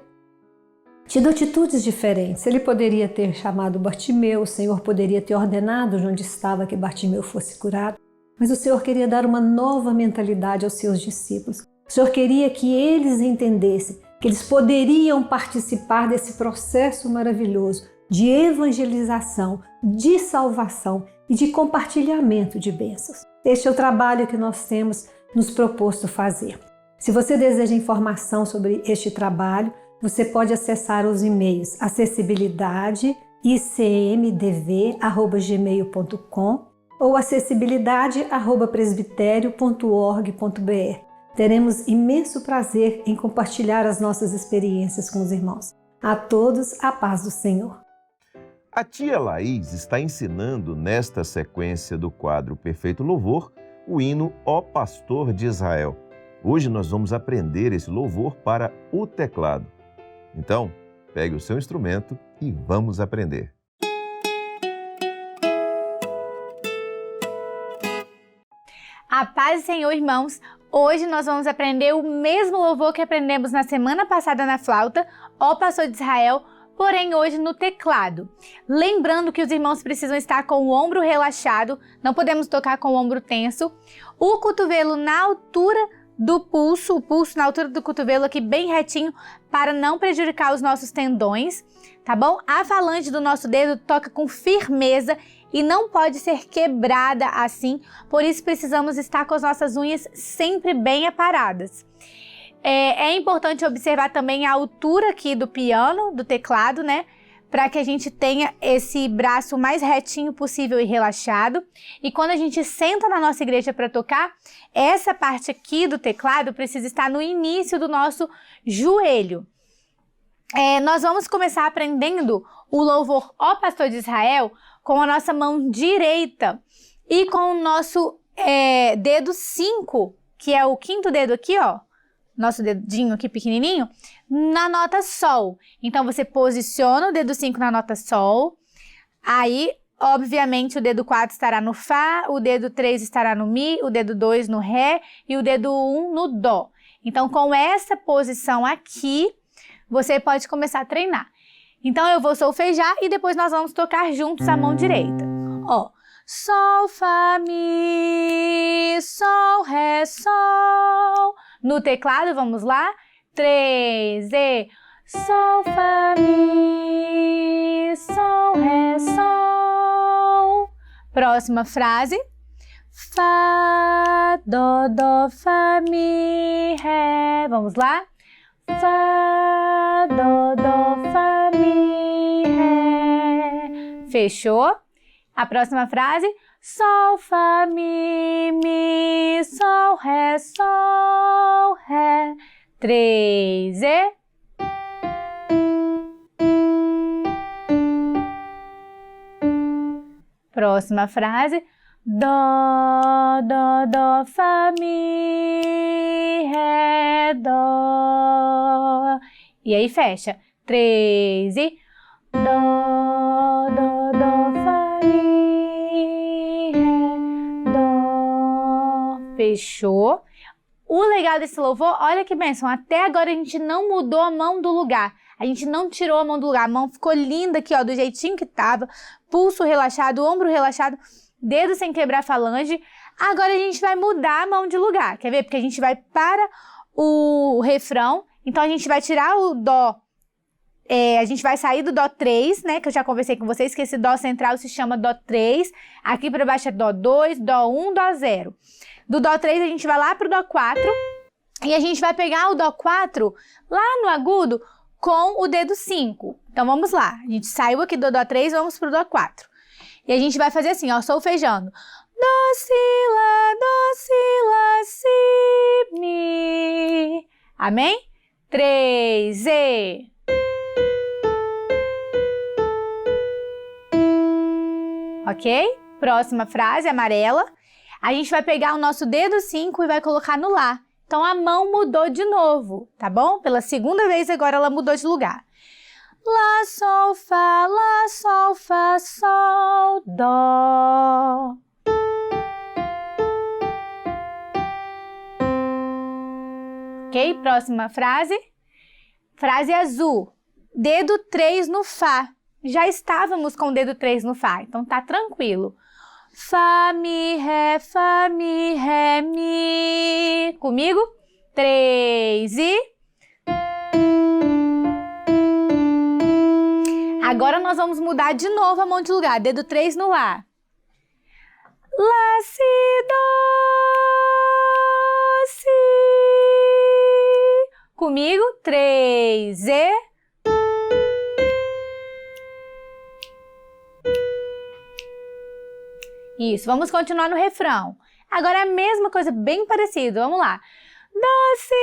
tido atitudes diferentes. Ele poderia ter chamado Bartimeu, o Senhor poderia ter ordenado de onde estava que Bartimeu fosse curado, mas o Senhor queria dar uma nova mentalidade aos seus discípulos. O Senhor queria que eles entendessem que eles poderiam participar desse processo maravilhoso de evangelização, de salvação e de compartilhamento de bênçãos. Este é o trabalho que nós temos nos proposto fazer. Se você deseja informação sobre este trabalho, você pode acessar os e-mails acessibilidade.icmdv@gmail.com ou acessibilidade@presbiterio.org.br. Teremos imenso prazer em compartilhar as nossas experiências com os irmãos. A todos, a paz do Senhor. A tia Laís está ensinando nesta sequência do quadro Perfeito Louvor o hino Ó Pastor de Israel. Hoje nós vamos aprender esse louvor para o teclado. Então, pegue o seu instrumento e vamos aprender. A paz do Senhor, irmãos. Hoje nós vamos aprender o mesmo louvor que aprendemos na semana passada na flauta, Ó Pastor de Israel, porém hoje no teclado. Lembrando que os irmãos precisam estar com o ombro relaxado, não podemos tocar com o ombro tenso, o cotovelo na altura do pulso, o pulso na altura do cotovelo aqui bem retinho para não prejudicar os nossos tendões, tá bom? A falange do nosso dedo toca com firmeza e não pode ser quebrada assim, por isso precisamos estar com as nossas unhas sempre bem aparadas. É importante observar também a altura aqui do piano, do teclado, né? Para que a gente tenha esse braço mais retinho possível e relaxado. E quando a gente senta na nossa igreja para tocar, essa parte aqui do teclado precisa estar no início do nosso joelho. Nós vamos começar aprendendo o louvor Ó Pastor de Israel com a nossa mão direita e com o nosso dedo 5, que é o quinto dedo aqui, ó. Nosso dedinho aqui pequenininho, na nota Sol. Então, você posiciona o dedo 5 na nota Sol. Aí, obviamente, o dedo 4 estará no Fá, o dedo 3 estará no Mi, o dedo 2 no Ré e o dedo 1 no Dó. Então, com essa posição aqui, você pode começar a treinar. Então eu vou solfejar e depois nós vamos tocar juntos a mão direita. Ó, sol, fá, mi, sol, ré, sol. No teclado, vamos lá? 3, e sol, fá, mi, sol, ré, sol. Próxima frase. Fá, dó, fá, mi, ré. Vamos lá? Fá, dó, fá, mi, ré. Fechou? A próxima frase. Sol, fá, mi, sol, ré, sol, ré. 3, e próxima frase. Dó, fá, mi, ré, dó. E aí fecha. 3, e dó, fá, mi, ré, dó. Fechou? O legal desse louvor, olha que bênção, até agora a gente não mudou a mão do lugar. A gente não tirou a mão do lugar. A mão ficou linda aqui, ó, do jeitinho que tava. Pulso relaxado, ombro relaxado, dedo sem quebrar a falange. Agora a gente vai mudar a mão de lugar. Quer ver? Porque a gente vai para o refrão. Então a gente vai tirar o dó. A gente vai sair do dó 3, né? Que eu já conversei com vocês, que esse dó central se chama dó 3. Aqui para baixo é dó 2, dó 1, dó 0. Do dó 3 a gente vai lá pro dó 4. E a gente vai pegar o dó 4 lá no agudo com o dedo 5. Então vamos lá. A gente saiu aqui do dó 3, vamos pro dó 4. E a gente vai fazer assim, ó, solfejando. Dó, si, lá, si, mi. Amém? 3, e ok? Próxima frase, amarela. A gente vai pegar o nosso dedo 5 e vai colocar no Lá. Então a mão mudou de novo, tá bom? Pela segunda vez agora ela mudou de lugar. Lá, sol, fá, sol, dó. Ok? Próxima frase. Frase azul. Dedo 3 no Fá. Já estávamos com o dedo 3 no Fá, então tá tranquilo. Fá, mi, ré, mi. Comigo? 3 e... Agora nós vamos mudar de novo a mão de lugar. Dedo 3 no Lá. Lá, si, dó, si. Comigo? 3 e... Isso, vamos continuar no refrão. Agora é a mesma coisa, bem parecido. Vamos lá. Dó, si,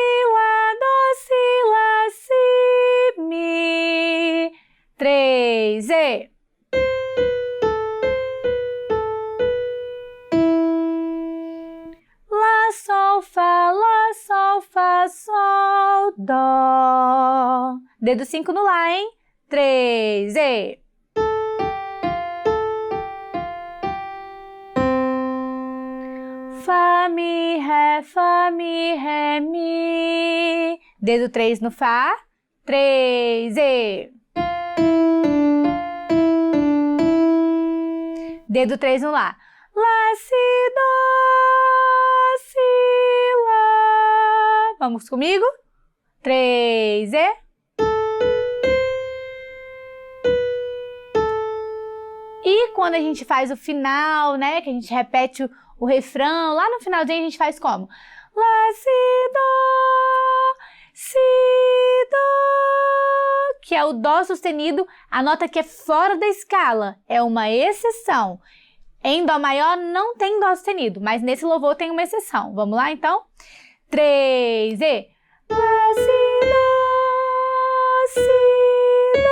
lá, si, mi. 3, e... Lá, sol, fá, sol, dó. Dedo 5 no Lá, hein? 3, e... Fá, mi, ré, mi. Dedo 3 no Fá. 3, e... Dedo 3 no Lá. Lá, si, dó, si, lá. Vamos comigo? 3, e... E quando a gente faz o final, né, que a gente repete o refrão, lá no finalzinho a gente faz como? Lá, si, dó, que é o dó sustenido, a nota que é fora da escala, é uma exceção. Em dó maior não tem dó sustenido, mas nesse louvor tem uma exceção. Vamos lá, então? 3, e... Lá, si, dó, si, dó.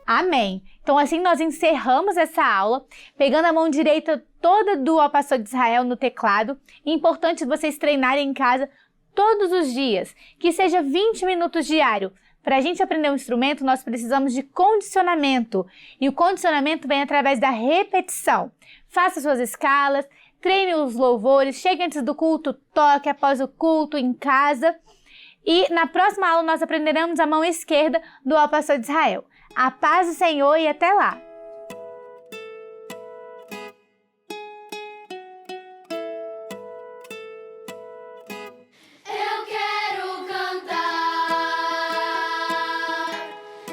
Amém. Então assim nós encerramos essa aula, pegando a mão direita toda do Ó Pastor de Israel no teclado. É importante vocês treinarem em casa todos os dias, que seja 20 minutos diário. Para a gente aprender um instrumento, nós precisamos de condicionamento. E o condicionamento vem através da repetição. Faça suas escalas, treine os louvores, chegue antes do culto, toque após o culto, em casa. E na próxima aula nós aprenderemos a mão esquerda do Ó Pastor de Israel. A paz do Senhor e até lá! Eu quero cantar,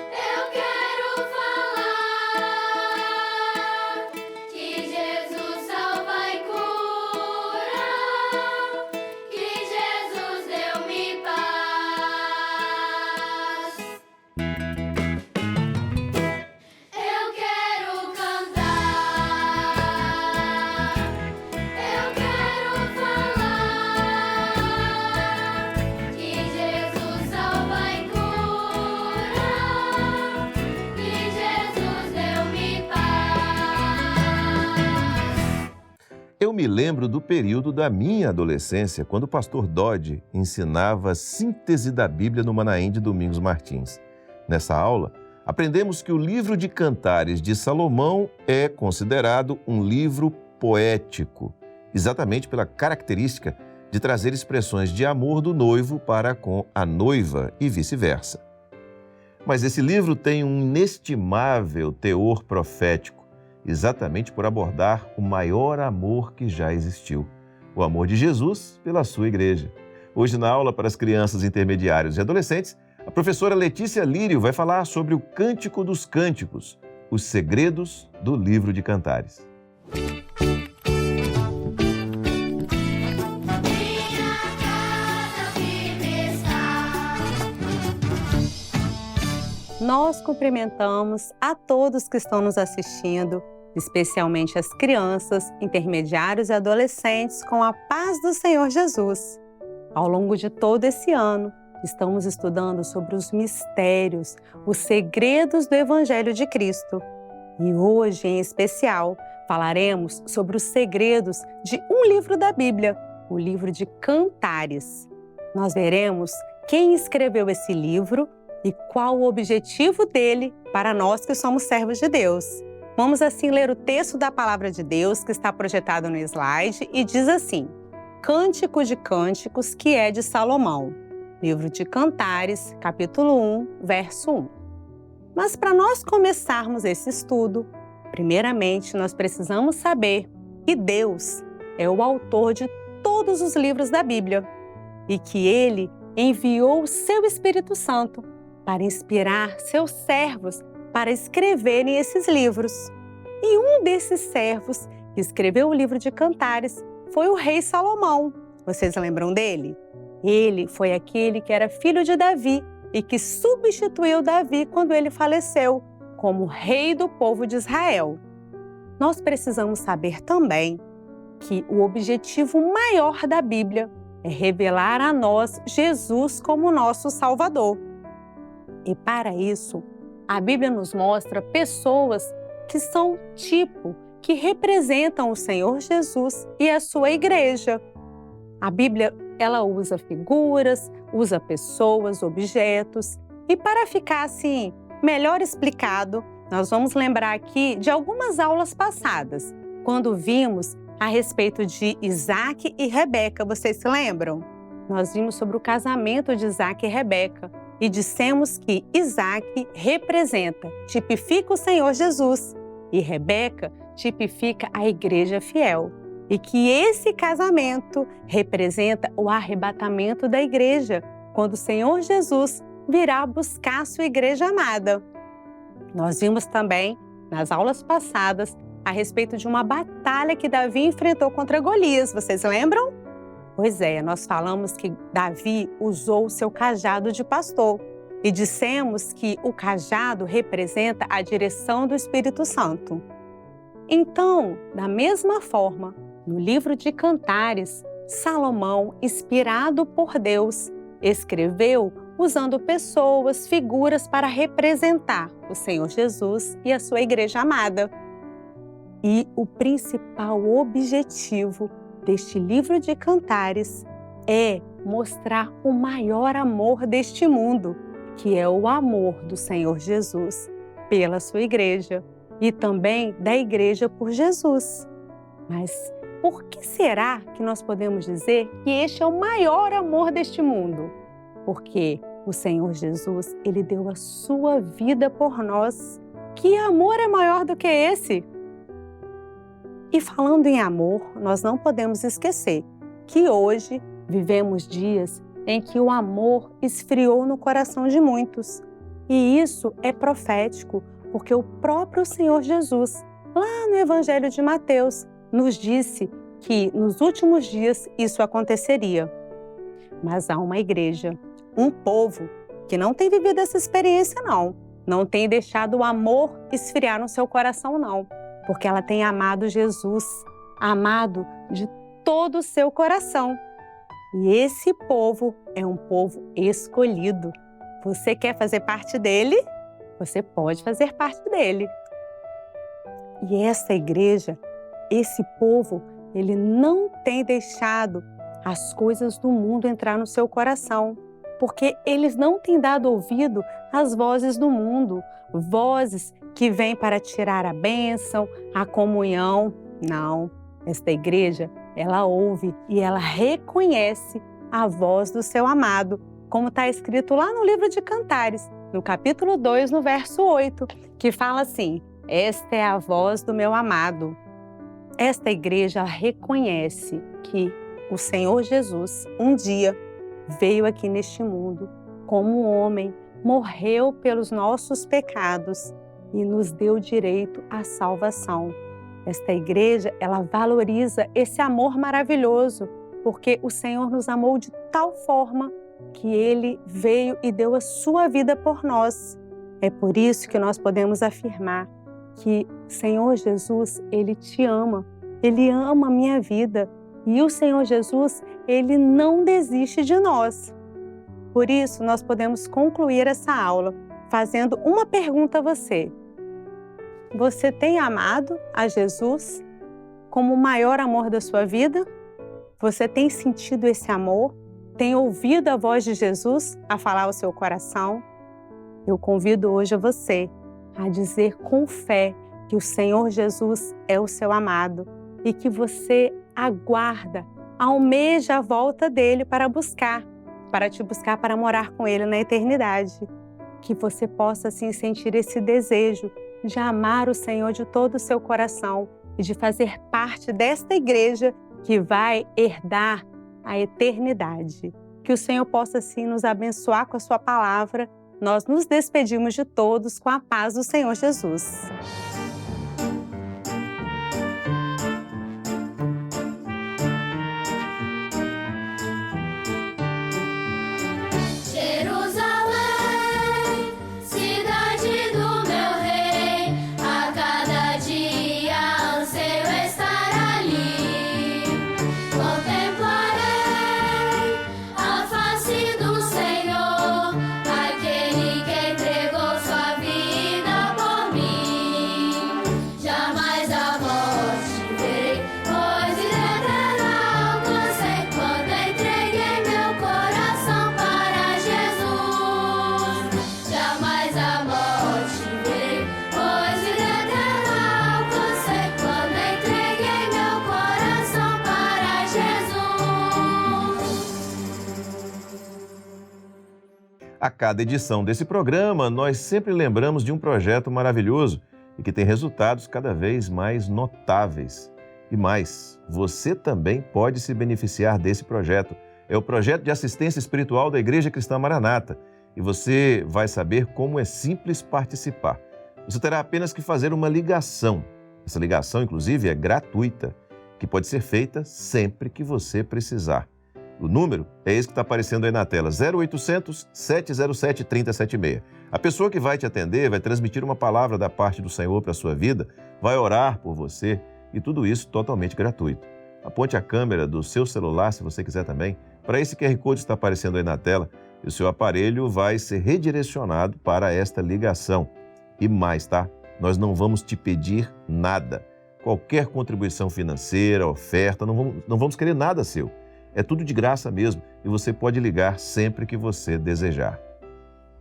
eu quero falar que Jesus salva e cura, que Jesus deu-me paz. Eu quero cantar, eu quero falar que Jesus salva e cura, que Jesus deu-me paz. Eu me lembro do período da minha adolescência, quando o pastor Dodge ensinava a síntese da Bíblia no Manaim de Domingos Martins. Nessa aula, aprendemos que o livro de Cantares de Salomão é considerado um livro poético, exatamente pela característica de trazer expressões de amor do noivo para com a noiva e vice-versa. Mas esse livro tem um inestimável teor profético, exatamente por abordar o maior amor que já existiu, o amor de Jesus pela sua igreja. Hoje, na aula para as crianças intermediárias e adolescentes, a professora Letícia Lírio vai falar sobre o Cântico dos Cânticos, os segredos do livro de Cantares. Minha casa firme está. Nós cumprimentamos a todos que estão nos assistindo, especialmente as crianças, intermediários e adolescentes, com a paz do Senhor Jesus. Ao longo de todo esse ano, estamos estudando sobre os mistérios, os segredos do Evangelho de Cristo. E hoje, em especial, falaremos sobre os segredos de um livro da Bíblia, o livro de Cantares. Nós veremos quem escreveu esse livro e qual o objetivo dele para nós que somos servos de Deus. Vamos assim ler o texto da Palavra de Deus que está projetado no slide e diz assim: Cântico de Cânticos, que é de Salomão. Livro de Cantares, capítulo 1, verso 1. Mas para nós começarmos esse estudo, primeiramente nós precisamos saber que Deus é o autor de todos os livros da Bíblia e que Ele enviou o seu Espírito Santo para inspirar seus servos para escreverem esses livros. E um desses servos que escreveu o livro de Cantares foi o rei Salomão. Vocês lembram dele? Ele foi aquele que era filho de Davi e que substituiu Davi quando ele faleceu, como rei do povo de Israel. Nós precisamos saber também que o objetivo maior da Bíblia é revelar a nós Jesus como nosso Salvador. E para isso, a Bíblia nos mostra pessoas que são que representam o Senhor Jesus e a sua igreja. A Bíblia, ela usa figuras, usa pessoas, objetos. E para ficar assim melhor explicado, nós vamos lembrar aqui de algumas aulas passadas, quando vimos a respeito de Isaac e Rebeca. Vocês se lembram? Nós vimos sobre o casamento de Isaac e Rebeca e dissemos que Isaac representa, tipifica o Senhor Jesus e Rebeca tipifica a igreja fiel. E que esse casamento representa o arrebatamento da igreja, quando o Senhor Jesus virá buscar a sua igreja amada. Nós vimos também, nas aulas passadas, a respeito de uma batalha que Davi enfrentou contra Golias. Vocês lembram? Pois é, nós falamos que Davi usou o seu cajado de pastor e dissemos que o cajado representa a direção do Espírito Santo. Então, da mesma forma, no livro de Cantares, Salomão, inspirado por Deus, escreveu usando pessoas, figuras para representar o Senhor Jesus e a sua igreja amada. E o principal objetivo deste livro de Cantares é mostrar o maior amor deste mundo, que é o amor do Senhor Jesus pela sua igreja e também da igreja por Jesus. Mas por que será que nós podemos dizer que este é o maior amor deste mundo? porque o Senhor Jesus, Ele deu a sua vida por nós. Que amor é maior do que esse? E falando em amor, nós não podemos esquecer que hoje vivemos dias em que o amor esfriou no coração de muitos. E isso é profético, porque o próprio Senhor Jesus, lá no Evangelho de Mateus, nos disse que nos últimos dias isso aconteceria. Mas há uma igreja, um povo que não tem vivido essa experiência, não tem deixado o amor esfriar no seu coração, não, porque ela tem amado Jesus, amado de todo o seu coração. E esse povo é um povo escolhido. Você quer fazer parte dele? Você pode fazer parte dele. E essa igreja, esse povo, ele não tem deixado as coisas do mundo entrar no seu coração, porque eles não têm dado ouvido às vozes do mundo, vozes que vêm para tirar a bênção, a comunhão. Não, esta igreja, ela ouve e ela reconhece a voz do seu amado, como está escrito lá no livro de Cantares, no capítulo 2, no verso 8, que fala assim: esta é a voz do meu amado. Esta igreja reconhece que o Senhor Jesus, um dia, veio aqui neste mundo como um homem, morreu pelos nossos pecados e nos deu direito à salvação. Esta igreja, ela valoriza esse amor maravilhoso, porque o Senhor nos amou de tal forma que Ele veio e deu a sua vida por nós. É por isso que nós podemos afirmar que o Senhor Jesus, Ele te ama, Ele ama a minha vida. E o Senhor Jesus, Ele não desiste de nós. Por isso, nós podemos concluir essa aula fazendo uma pergunta a você. Você tem amado a Jesus como o maior amor da sua vida? Você tem sentido esse amor? Tem ouvido a voz de Jesus a falar ao seu coração? Eu convido hoje a você a dizer com fé que o Senhor Jesus é o seu amado e que você aguarda, almeja a volta dele para te buscar para morar com ele na eternidade. Que você possa assim sentir esse desejo de amar o Senhor de todo o seu coração e de fazer parte desta igreja que vai herdar a eternidade. Que o Senhor possa assim nos abençoar com a sua palavra. Nós nos despedimos de todos com a paz do Senhor Jesus. Jerusalém, cidade do meu rei, a cada dia anseio estar ali. Contemplarei a face do Senhor, aquele que entregou sua vida por mim. Jamais a morte verei, pois vida eterna alcancei quando entreguei meu coração para Jesus. Jamais a morte verei, pois vida eterna alcancei quando entreguei meu coração para Jesus. A cada edição desse programa, nós sempre lembramos de um projeto maravilhoso e que tem resultados cada vez mais notáveis. E mais, você também pode se beneficiar desse projeto. É o projeto de assistência espiritual da Igreja Cristã Maranata. E você vai saber como é simples participar. Você terá apenas que fazer uma ligação. Essa ligação, inclusive, é gratuita, que pode ser feita sempre que você precisar. O número é esse que está aparecendo aí na tela, 0800 707 3076. A pessoa que vai te atender vai transmitir uma palavra da parte do Senhor para a sua vida, vai orar por você e tudo isso totalmente gratuito. Aponte a câmera do seu celular, se você quiser também, para esse QR Code que está aparecendo aí na tela e o seu aparelho vai ser redirecionado para esta ligação. E mais, tá? Nós não vamos te pedir nada. Qualquer contribuição financeira, oferta, não vamos querer nada seu. É tudo de graça mesmo e você pode ligar sempre que você desejar.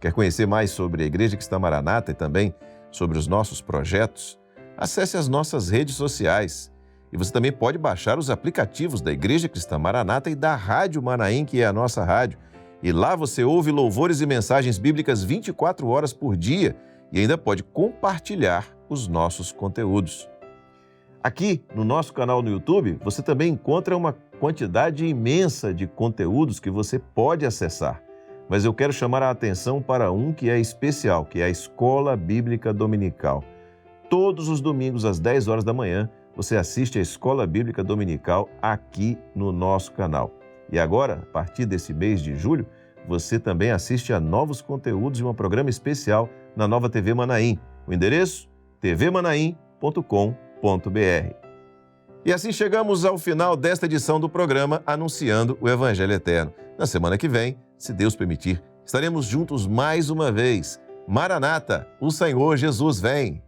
Quer conhecer mais sobre a Igreja Cristã Maranata e também sobre os nossos projetos? Acesse as nossas redes sociais. E você também pode baixar os aplicativos da Igreja Cristã Maranata e da Rádio Manaim, que é a nossa rádio. E lá você ouve louvores e mensagens bíblicas 24 horas por dia e ainda pode compartilhar os nossos conteúdos. Aqui no nosso canal no YouTube, você também encontra uma quantidade imensa de conteúdos que você pode acessar. Mas eu quero chamar a atenção para um que é especial, que é a Escola Bíblica Dominical. Todos os domingos às 10 horas da manhã, você assiste a Escola Bíblica Dominical aqui no nosso canal. E agora, a partir desse mês de julho, você também assiste a novos conteúdos de um programa especial na Nova TV Manaim. O endereço? tvmanaim.com.br. E assim chegamos ao final desta edição do programa Anunciando o Evangelho Eterno. Na semana que vem, se Deus permitir, estaremos juntos mais uma vez. Maranata, o Senhor Jesus vem!